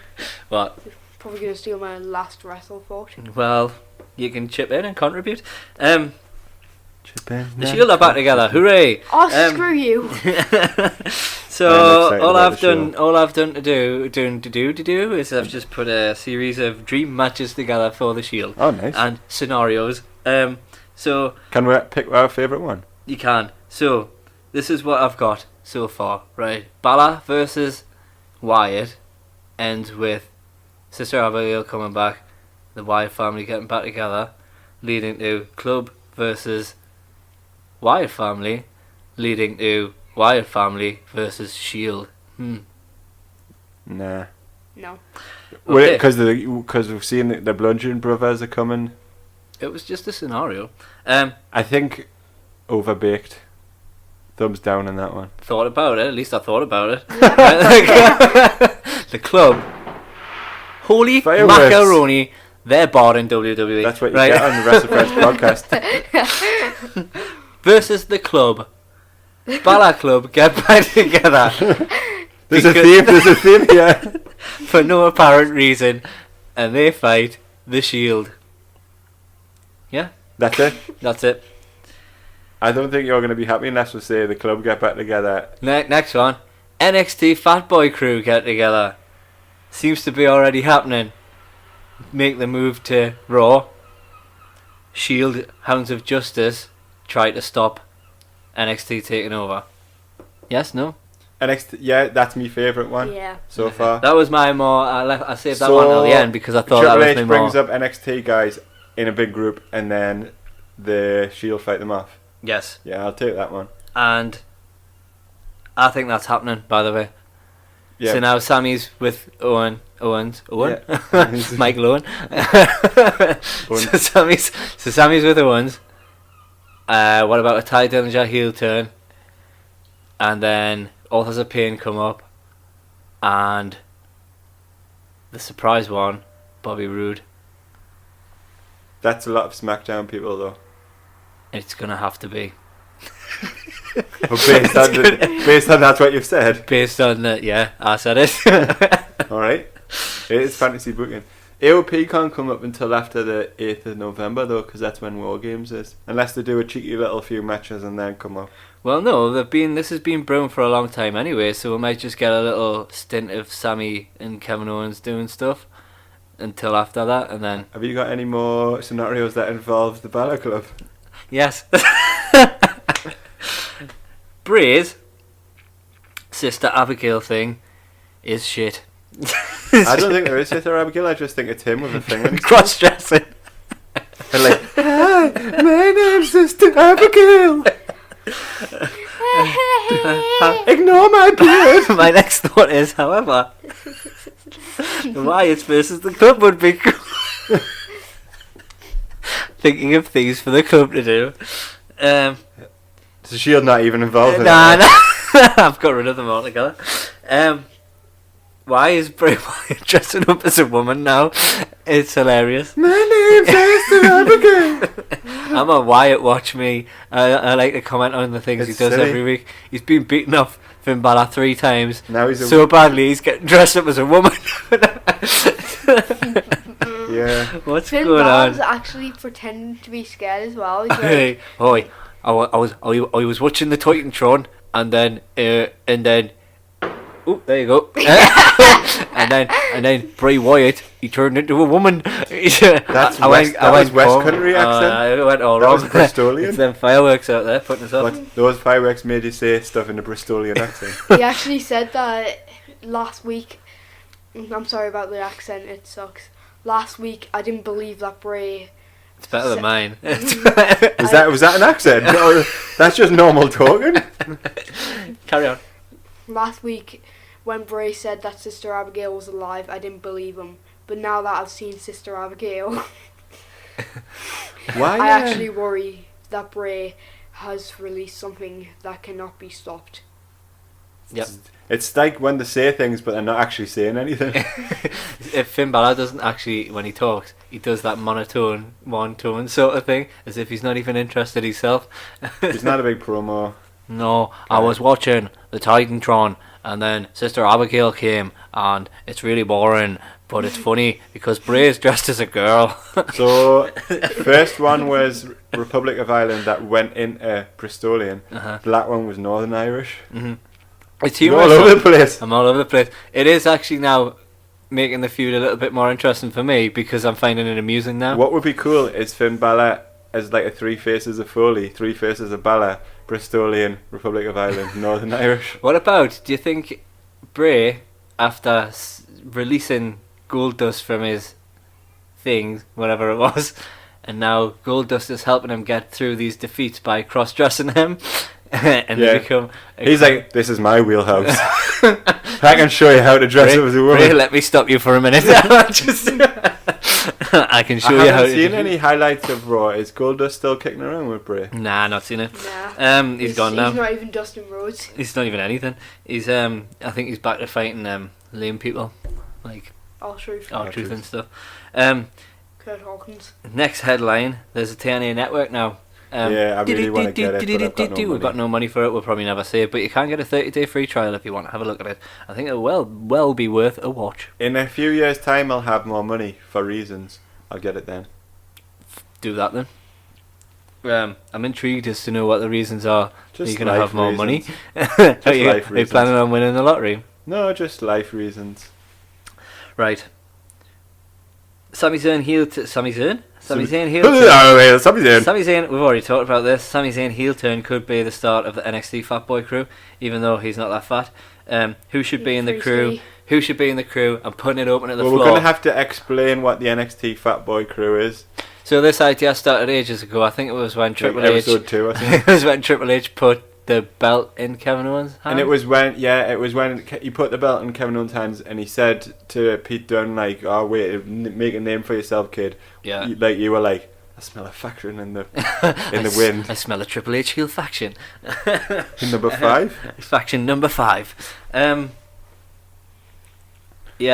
What? Probably gonna steal my last wrestle fort. Well, you can chip in and contribute. The Shield are back together. Hooray! Oh, Um, screw you! So I'm excited all about I've the done, all I've done to do is I've just put a series of dream matches together for the Shield Oh, nice. and scenarios. So Can we pick our favourite one? you can. So this is what I've got so far. Right, Balor versus Wyatt ends with Sister Abigail coming back, the Wyatt family getting back together, leading to Club versus Wyatt family, leading to Wyatt family versus Shield. Nah. No. Okay. Because we've seen the Bludgeon Brothers are coming. It was just a scenario. I think overbaked. Thumbs down on that one. Thought about it. At least I thought about it. The Club. Holy Fireworks. macaroni! They're barred in WWE. That's what you right? get on the WrestleFriends podcast. Versus the Club. Balor Club get back together There's a theme here. for no apparent reason, and they fight the Shield. Yeah, That's it. that's it. I don't think you're going to be happy unless we say the club get back together. Next one, NXT Fat Boy Crew get together. Seems to be already happening. Make the move to Raw. Shield, Hounds of Justice try to stop NXT taking over. Yes, no? NXT, yeah, that's my favourite one Yeah. so far. That was my more. I saved that one till the end because I thought Triple that was H my more. brings up NXT guys in a big group, and then the Shield fight them off. Yes, Yeah, I'll take that one. and I think that's happening. By the way, Yeah. so now Sammy's with Owen. Owen, Yeah. Michael Owen. Owen. So Sammy's with Owens. What about a Ty Dillinger heel turn? And then Authors of Pain come up, and the surprise one, Bobby Roode. That's a lot of SmackDown people, though. It's gonna have to be Based on that's what you've said. based on that. Yeah, I said it. All right. It is fantasy booking. AOP can't come up until after the 8th of November, though, because that's when War Games is. Unless they do a cheeky little few matches and then come up. Well, no, this has been brewing for a long time anyway, so we might just get a little stint of Sammy and Kevin Owens doing stuff until after that, and then Have you got any more scenarios that involve the Balor Club? yes. Bray's Sister Abigail thing is shit. I don't think there is Sister Abigail, I just think it's him with a thing on his Cross dressing. and like, hi, my name's Sister Abigail. Ignore my beard. My next thought is, however, the Wyatts versus the club would be cool. Thinking of things for the club to do. Is the Shield not even involved in Nah, that? I've got rid of them altogether. Why is Bray Wyatt dressing up as a woman now? It's hilarious. My name's Sister Abigail. I'm a Wyatt watch me. I like to comment on the things It's he does silly. every week. He's been beaten off Finn Balor 3 times. Now he's a so badly he's getting dressed up as a woman. yeah. What's Finn going Balor's on? actually pretending to be scared as well. He's like, Hey, oi! I was watching the Titantron, and then oh, there you go. and then Bray Wyatt, he turned into a woman. That was West Country accent. I went all That wrong. was Bristolian. It's them fireworks out there putting us up. But those fireworks made you say stuff in a Bristolian accent. he actually said that last week. I'm sorry about the accent, it sucks. Last week, I didn't believe that Bray. It's better than mine. Was that an accent? No, that's just normal talking. Carry on. Last week, when Bray said that Sister Abigail was alive, I didn't believe him. But now that I've seen Sister Abigail, Why? I actually worry that Bray has released something that cannot be stopped. Yep. It's like when they say things but they're not actually saying anything. If Finn Balor doesn't actually, when he talks, he does that monotone, one-tone sort of thing, as if he's not even interested himself. It's not a big promo. No, I was watching the Titantron, and then Sister Abigail came, and it's really boring, but it's funny because Bray's dressed as a girl. So, first one was Republic of Ireland that went into Bristolian. Uh-huh. The last one was Northern Irish. Mm-hmm. It's You're humorous. all over the place. I'm all over the place. It is actually now making the feud a little bit more interesting for me because I'm finding it amusing now. What would be cool is Finn Balor as like a 3 faces of Foley, 3 faces of Balor, Bristolian, Republic of Ireland, Northern Irish. What about, do you think Bray, after releasing Goldust from his thing, whatever it was, and now Goldust is helping him get through these defeats by cross-dressing him, and Yeah. they become... He's like, this is my wheelhouse. I can show you how to dress up as a woman. Bray, let me stop you for a minute. I can show I you how haven't to... seen any highlights of Raw. Is Goldust still kicking around with Bray? Nah, not seen it. Nah. He's gone now. He's not even Dustin Rhodes. He's not even anything. He's I think he's back to fighting lame people like R-Truth. R-Truth and stuff. Kurt Hawkins. Next headline: there's a TNA network now. Yeah, I really want to get it, but I've got no We've money. got no money for it. We'll probably never see it, but you can get a 30-day free trial if you want to have a look at it. I think it'll well be worth a watch. In a few years' time, I'll have more money for reasons. I'll get it then. do that then. I'm intrigued as to know what the reasons are. Just You're gonna have more money. Just Are you life reasons. planning on winning the lottery? No, just life reasons. Right. Sami Zayn heel. Sami Zayn heel. Sami Zayn. Sami Zayn. We've already talked about this. Sami Zayn heel turn could be the start of the NXT Fat Boy crew, even though he's not that fat. Who should be in the crew? Who should be in the crew? I'm putting it open at the floor. We're going to have to explain what the NXT Fat Boy crew is. So this idea started ages ago. I think it was when Triple H. Episode 2, I think. It was when Triple H put the belt in Kevin Owens' hand. And it was when he put the belt in Kevin Owens' hands, and he said to Pete Dunne, like, "Oh wait, make a name for yourself, kid." Yeah. You were like, "I smell a faction in the wind." I smell a Triple H heel faction. Number 5. Faction number 5. Who do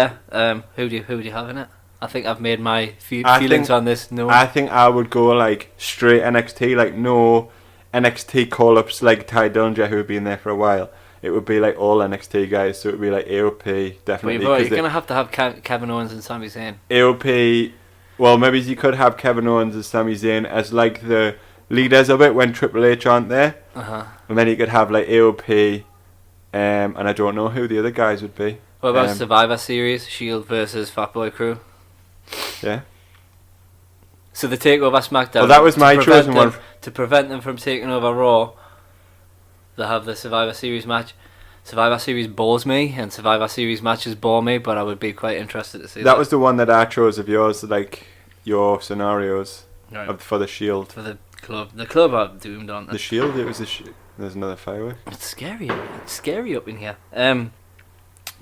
you have in it? I think I've made my feelings on this known. I think I would go like straight NXT, like no NXT call-ups like Ty Dillinger, who would be in there for a while. It would be like all NXT guys, so it would be like AOP, definitely. But you're going to have Kevin Owens and Sami Zayn. AOP, well, maybe you could have Kevin Owens and Sami Zayn as like the leaders of it when Triple H aren't there. Uh-huh. And then you could have like AOP, and I don't know who the other guys would be. What about Survivor Series, Shield versus Fatboy Crew? Yeah. So the takeover SmackDown. Well, that was my chosen one. To prevent them from taking over Raw, they have the Survivor Series match. Survivor Series bores me, and Survivor Series matches bore me, but I would be quite interested to see that. That was the one that I chose of yours, like your scenarios right. For the Shield. For the club. The club are doomed, aren't they? The Shield? It was there's another firework. It's scary. It's scary up in here.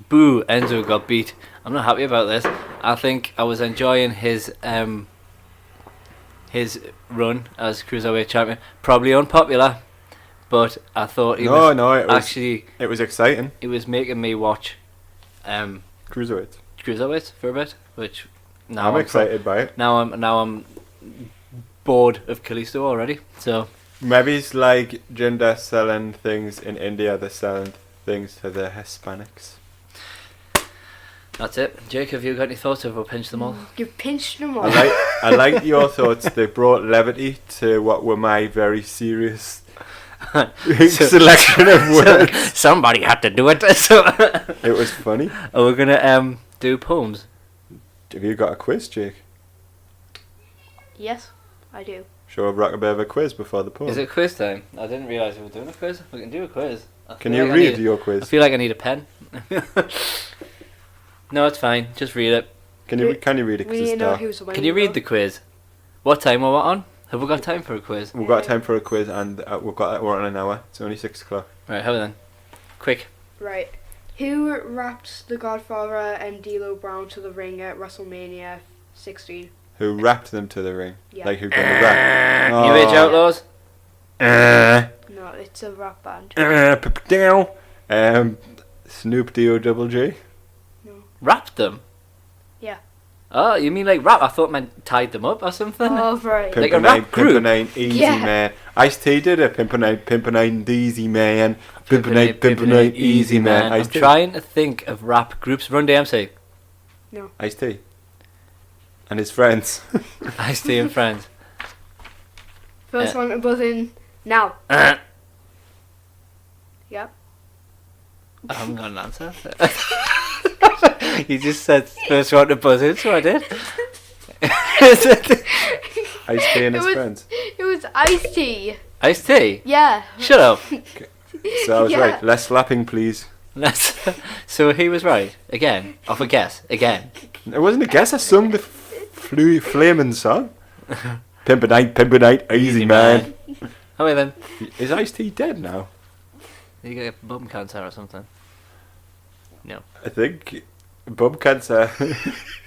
Boo, Enzo got beat. I'm not happy about this. I think I was enjoying his run as Cruiserweight champion. Probably unpopular, but I thought it was exciting. It was making me watch Cruiserweights for a bit, which now I'm excited by it. Now I'm bored of Kalisto already. So maybe it's like Jinder selling things in India. They're selling things to the Hispanics. That's it. Jake, have you got any thoughts of pinch them all? You've pinched them all. I like your thoughts. They brought levity to what were my very serious selection of words. Somebody had to do it. So it was funny. Oh, we're gonna do poems. Have you got a quiz, Jake? Yes, I do. Sure, I've rock a bit of a quiz before the poem. Is it quiz time? I didn't realise we were doing a quiz. We can do a quiz. Can you read your quiz? I feel like I need a pen. No, it's fine. Just read it. Can you read it? We need to know who's winning. Can you read the quiz? What time are we on? Have we got time for a quiz? We've got time for a quiz, and we're on an hour. It's only 6 o'clock. Right, how then? Quick. Right. Who wrapped the Godfather and D'Lo Brown to the ring at WrestleMania 16? Who wrapped them to the ring? Yeah. Like who done the rap? New Age Outlaws? No, it's a rap band. Snoop D-O double G. Wrapped them? Yeah. Oh, you mean like rap? I thought meant tied them up or something. Oh, right. Like a rap group. Pimpernine, Easy Yeah. Man. Ice-T did it. Pimpernine, Easy Man. Pimpernine, Easy Man. I'm trying to think of rap groups. Run DMC. No. Ice-T. And his friends. Ice-T and Friends. First one to buzz in now. Yep. I haven't got an answer. You just said first one to buzz in, so I did. Ice-T and his friends. It was Ice-T. Ice-T? Yeah. Shut up. So I was Yeah. right. Less slapping, please. So he was right. Again. Off a guess. Again. It wasn't a guess. I sung the flaming song. Pimpernine, Easy Man. How many then? Is Ice-T dead now? You get bum cancer or something. No. I think bum cancer.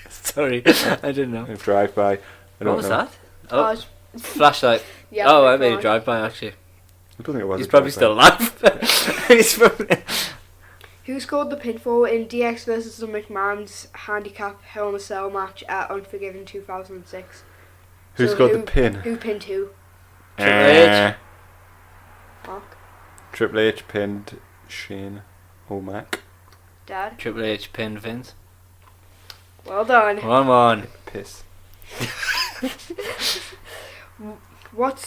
Sorry, I didn't know. Drive by. I don't What was know. that? Oh, it's- flashlight. Yeah, Oh, I pretty made a much. drive-by actually. I don't think it was. He's a probably drive-by. still alive. He's probably... Who scored the pinfall in DX versus the McMahon's handicap Hell in a Cell match at Unforgiven 2006? Who scored the pin? Who pinned who? Triple H. Mark? Triple H pinned Shane O'Mac. Dad? Triple H pinned Vince. Well done. 1-1. Piss. What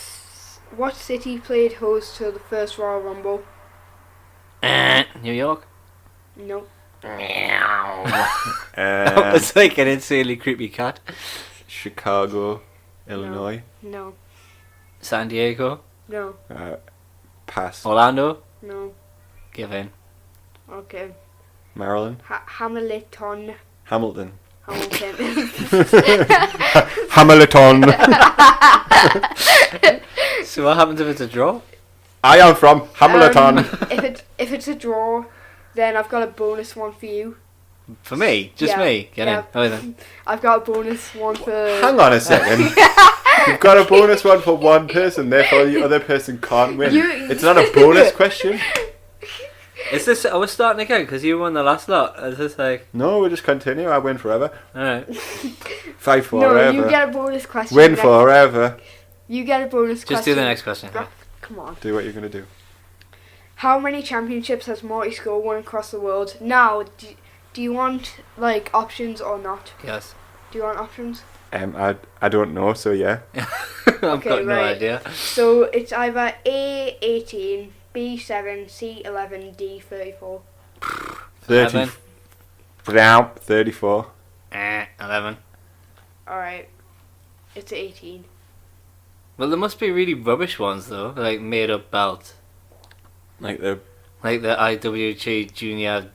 city played host to the first Royal Rumble? New York. No. It's like an insanely creepy cat. Chicago, Illinois. No. San Diego. No. Pass. Orlando. No. Give in. Okay. Maryland. Hamilton. Hamilton. Hamilton. So what happens if it's a draw? I am from Hamilton. If it's a draw, then I've got a bonus one for you. For me? Just Yeah. me? Get in. Oh, then. I've got a bonus one for... Hang on a second. You've got a bonus one for one person, therefore the other person can't win. It's not a bonus question. Is this... Are we starting again? Because you won the last lot. Is this like... No, we'll just continue. I win forever. Alright. Fight forever. No, you get a bonus question. Win forever. You get a bonus question. Just do the next question. Come on. Do what you're going to do. How many championships has Morty Skull won across the world? Now, do you want, like, options or not? Yes. Do you want options? I don't know, so yeah. I've got no idea. So it's either A 18, B 7, C 11, D 34. 30. 34. 11. Alright. It's 18. Well, there must be really rubbish ones though, like made up belts. Like the IWG Junior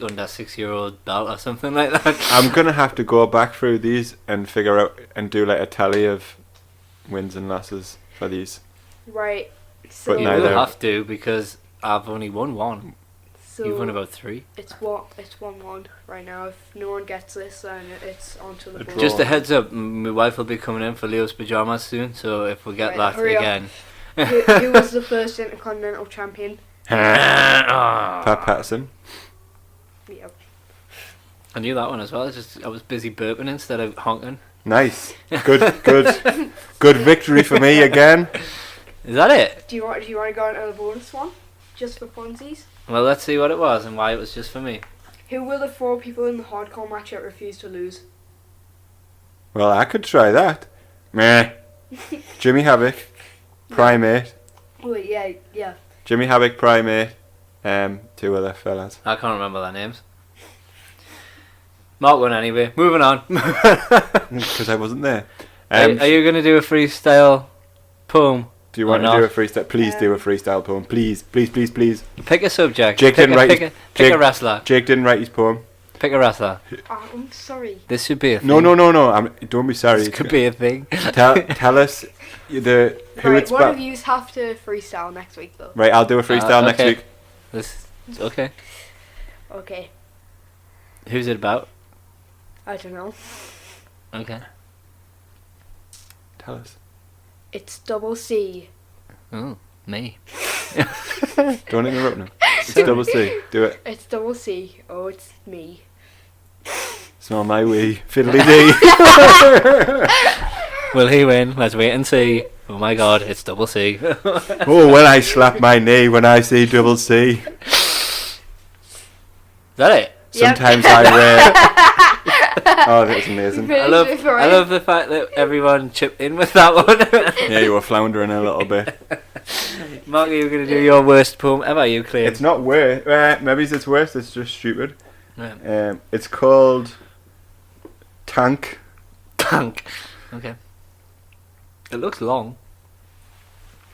under 6-year-old belt or something like that. I'm gonna have to go back through these and figure out and do like a tally of wins and losses for these. Right. So But You neither- will have to because I've only won one. So You've won about 3. It's 1-1 right now. If no one gets this, then it's on to the A board. draw. Just a heads up, my wife will be coming in for Leo's pajamas soon, so if we get Right, that hurry up. again. Who was the first Intercontinental Champion? Pat Patterson. Yep. I knew that one as well. I was busy burping instead of honking. Nice. Good victory for me again. Is that it? Do you want to go into the bonus one, just for funsies? Well, let's see what it was and why it was just for me. Who were the 4 people in the hardcore match that refused to lose? Well, I could try that. Meh. Jimmy Havoc, Primate. Oh yeah. Jimmy Havoc, Primate. 2 other fellas. I can't remember their names. Mark won anyway. Moving on. Because I wasn't there. Are you going to do a freestyle poem? Do you want to do a freestyle? Please do a freestyle poem. Please. Pick a subject. Jake didn't write pick Jake- a wrestler. Jake didn't write his poem. Pick a wrestler. Oh, I'm sorry. This should be a thing. No. Don't be sorry. This could be a thing. Tell us who Right, it's one about. of you have to freestyle next week though. Right, I'll do a freestyle next okay. week. It's okay. Okay. Who's it about? I don't know. Okay. Tell us. It's double C. Oh, me. Don't interrupt now. It's double C. Do it. It's double C. Oh, it's me. It's not my wee. Fiddly dee. Will he win? Let's wait and see. Oh my god, it's double C. Oh, when I slap my knee when I see double C. Is that it? Sometimes I wear. Oh, that was amazing. I love the fact that everyone chipped in with that one. Yeah, you were floundering a little bit. Mark, you're going to do your worst poem ever, you claim. It's not worse. Maybe it's worse. It's just stupid. Yeah. It's called Tank. Tank. Okay. It looks long.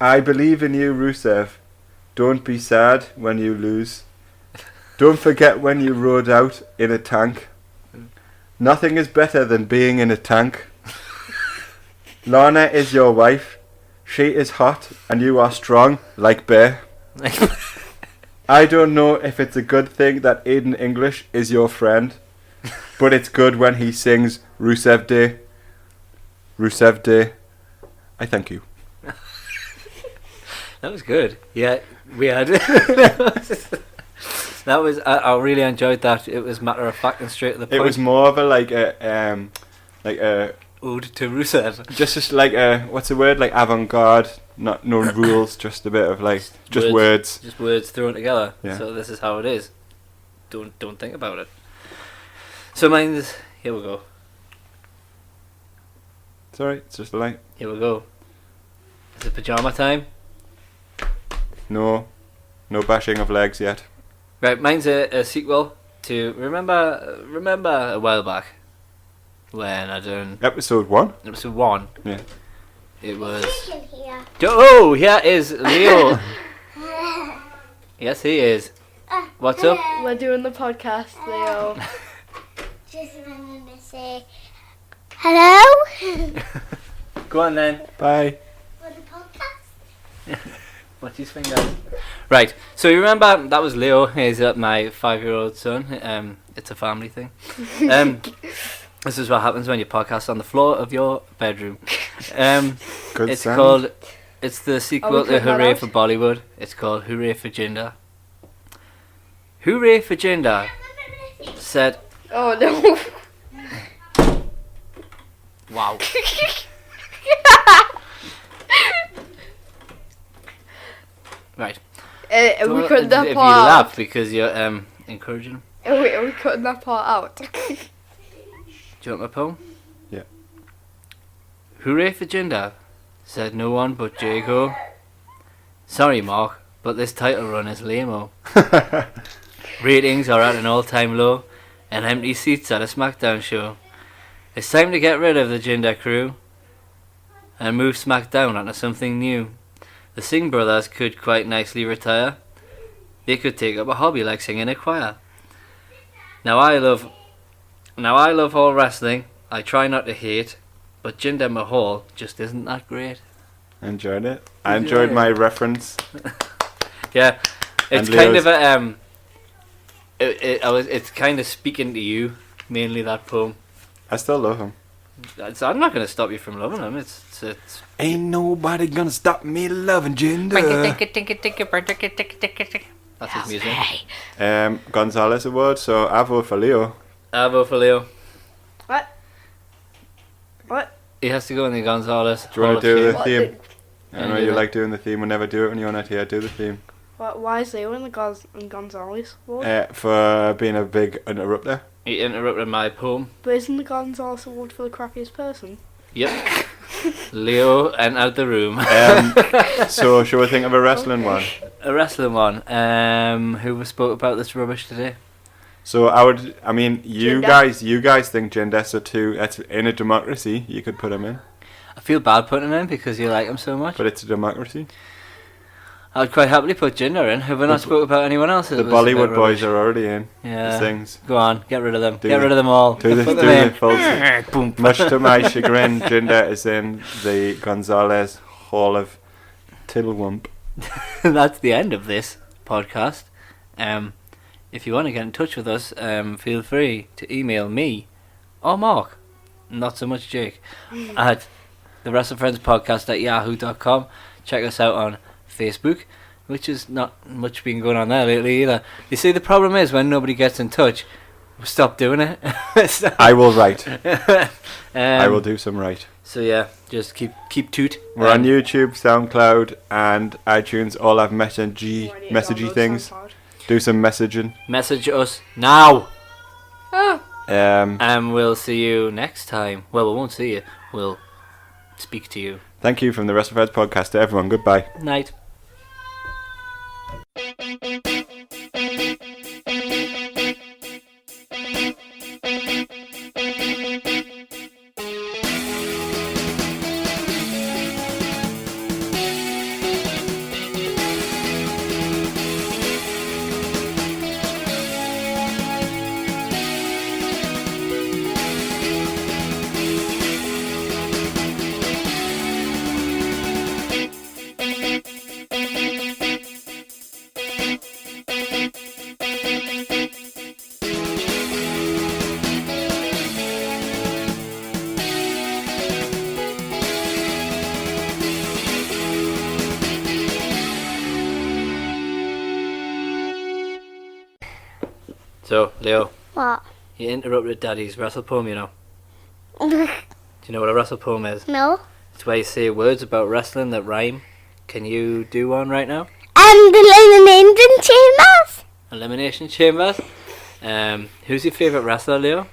I believe in you, Rusev. Don't be sad when you lose. Don't forget when you rode out in a tank. Nothing is better than being in a tank. Lana is your wife. She is hot and you are strong like bear. I don't know if it's a good thing that Aiden English is your friend, but it's good when he sings Rusev Day. Rusev Day. I thank you. That was good. Yeah, we had. That was. I really enjoyed that. It was matter of fact and straight to the point. It was more of a like a ode to Rusev. just like a what's the word, like avant-garde, no rules, just a bit of like just words. Just words thrown together. Yeah. So this is how it is. Don't think about it. So mine's here we go. It's alright. It's just a light. Here we go. Is it pajama time? No bashing of legs yet. Right, mine's a sequel to remember a while back when I done Episode 1? episode 1. Yeah. It was oh, here is Leo. Yes, he is. What's up? We're doing the podcast, Leo. Just wanted to say hello Go on then. Bye. for the podcast. What's his finger? Right, so you remember that was Leo. He's my 5-year-old son. It's a family thing. This is what happens when you podcast on the floor of your bedroom. Good It's sound. called. It's the sequel to cutting that Hooray out? for Bollywood. It's called Hooray for Jinder. Hooray for Jinder said, Oh no. "Wow." Right. Are we cutting that If you part out? laugh because you're encouraging him. Are we cutting that part out? Do you want my poem? Yeah. Hooray for Jinder, said no one but Jago. Sorry, Mark, but this title run is lame-o. Ratings are at an all-time low, and empty seats at a SmackDown show. It's time to get rid of the Jinder crew and move SmackDown onto something new. The Singh brothers could quite nicely retire. They could take up a hobby like singing a choir. Now I love all wrestling. I try not to hate, but Jinder Mahal just isn't that great. Enjoyed it. I enjoyed my reference. Yeah, it's And kind Leo's- of it's kind of speaking to you mainly, that poem. I still love him. I'm not going to stop you from loving him. It's Ain't nobody gonna stop me loving Jinder. that's his music. Gonzalez award, so I vote for Leo. I vote for Leo. What? He has to go in the Gonzalez. Do you want Hall to of do the Fame. What theme? I know do you it. like doing the theme. We never do it when you're not here. Do the theme. Why is Leo in the Gonzalez award? For being a big interrupter. He interrupted my poem. But isn't the Gonzalez award for the crappiest person? Yep. Leo entered the room. So shall we think of a wrestling one? A wrestling one. Who spoke about this rubbish today? So I mean, you Jinder. guys think Jinder, so too. That's in a democracy. You could put him in, I feel bad putting him in because you like him so much. but it's a democracy. I'd quite happily put Jinder in. Have we not spoke about anyone else? The Bollywood boys are already in. Yeah. The things. Go on, get rid of them. Do Get the- rid of them all. Do the Put them in. full. Boom. Much to my chagrin, Jinder is in the Gonzalez Hall of Tiddlewump. That's the end of this podcast. If you want to get in touch with us, feel free to email me or Mark, not so much Jake, at the WrestleFriends Podcast at yahoo.com. Check us out on Facebook, which is not much been going on there lately either. You see, the problem is when nobody gets in touch, we stop doing it. I will write. I will do. do some right. So yeah, just keep toot. We're on YouTube, SoundCloud, and iTunes. All have messagey things. Do some messaging. Message us now. Oh. And we'll see you next time. Well, we won't see you. We'll speak to you. Thank you from the WrestleFriends Podcast to everyone. Goodbye. Night. So, Leo, What? you interrupted Daddy's wrestle poem, you know. Do you know what a wrestle poem is? No. It's where you say words about wrestling that rhyme. Can you do one right now? The Elimination Chambers. Elimination Chambers. Who's your favourite wrestler, Leo?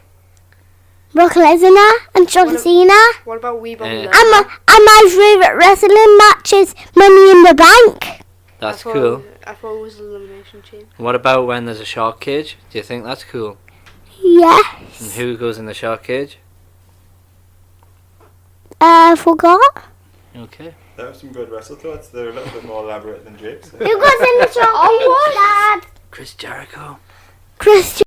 Brock Lesnar and John Cena. What about Wee Bobby Yeah. Lesnar? And my favourite wrestling match is Money in the Bank. That's I thought cool. I thought it was Elimination Chamber. What about when there's a shark cage? Do you think that's cool? Yes. And who goes in the shark cage? Forgot. Okay. There were some good wrestle thoughts. They're a little bit more elaborate than Jake's. Who goes in the chocolate, Dad? Chris Jericho. Christian.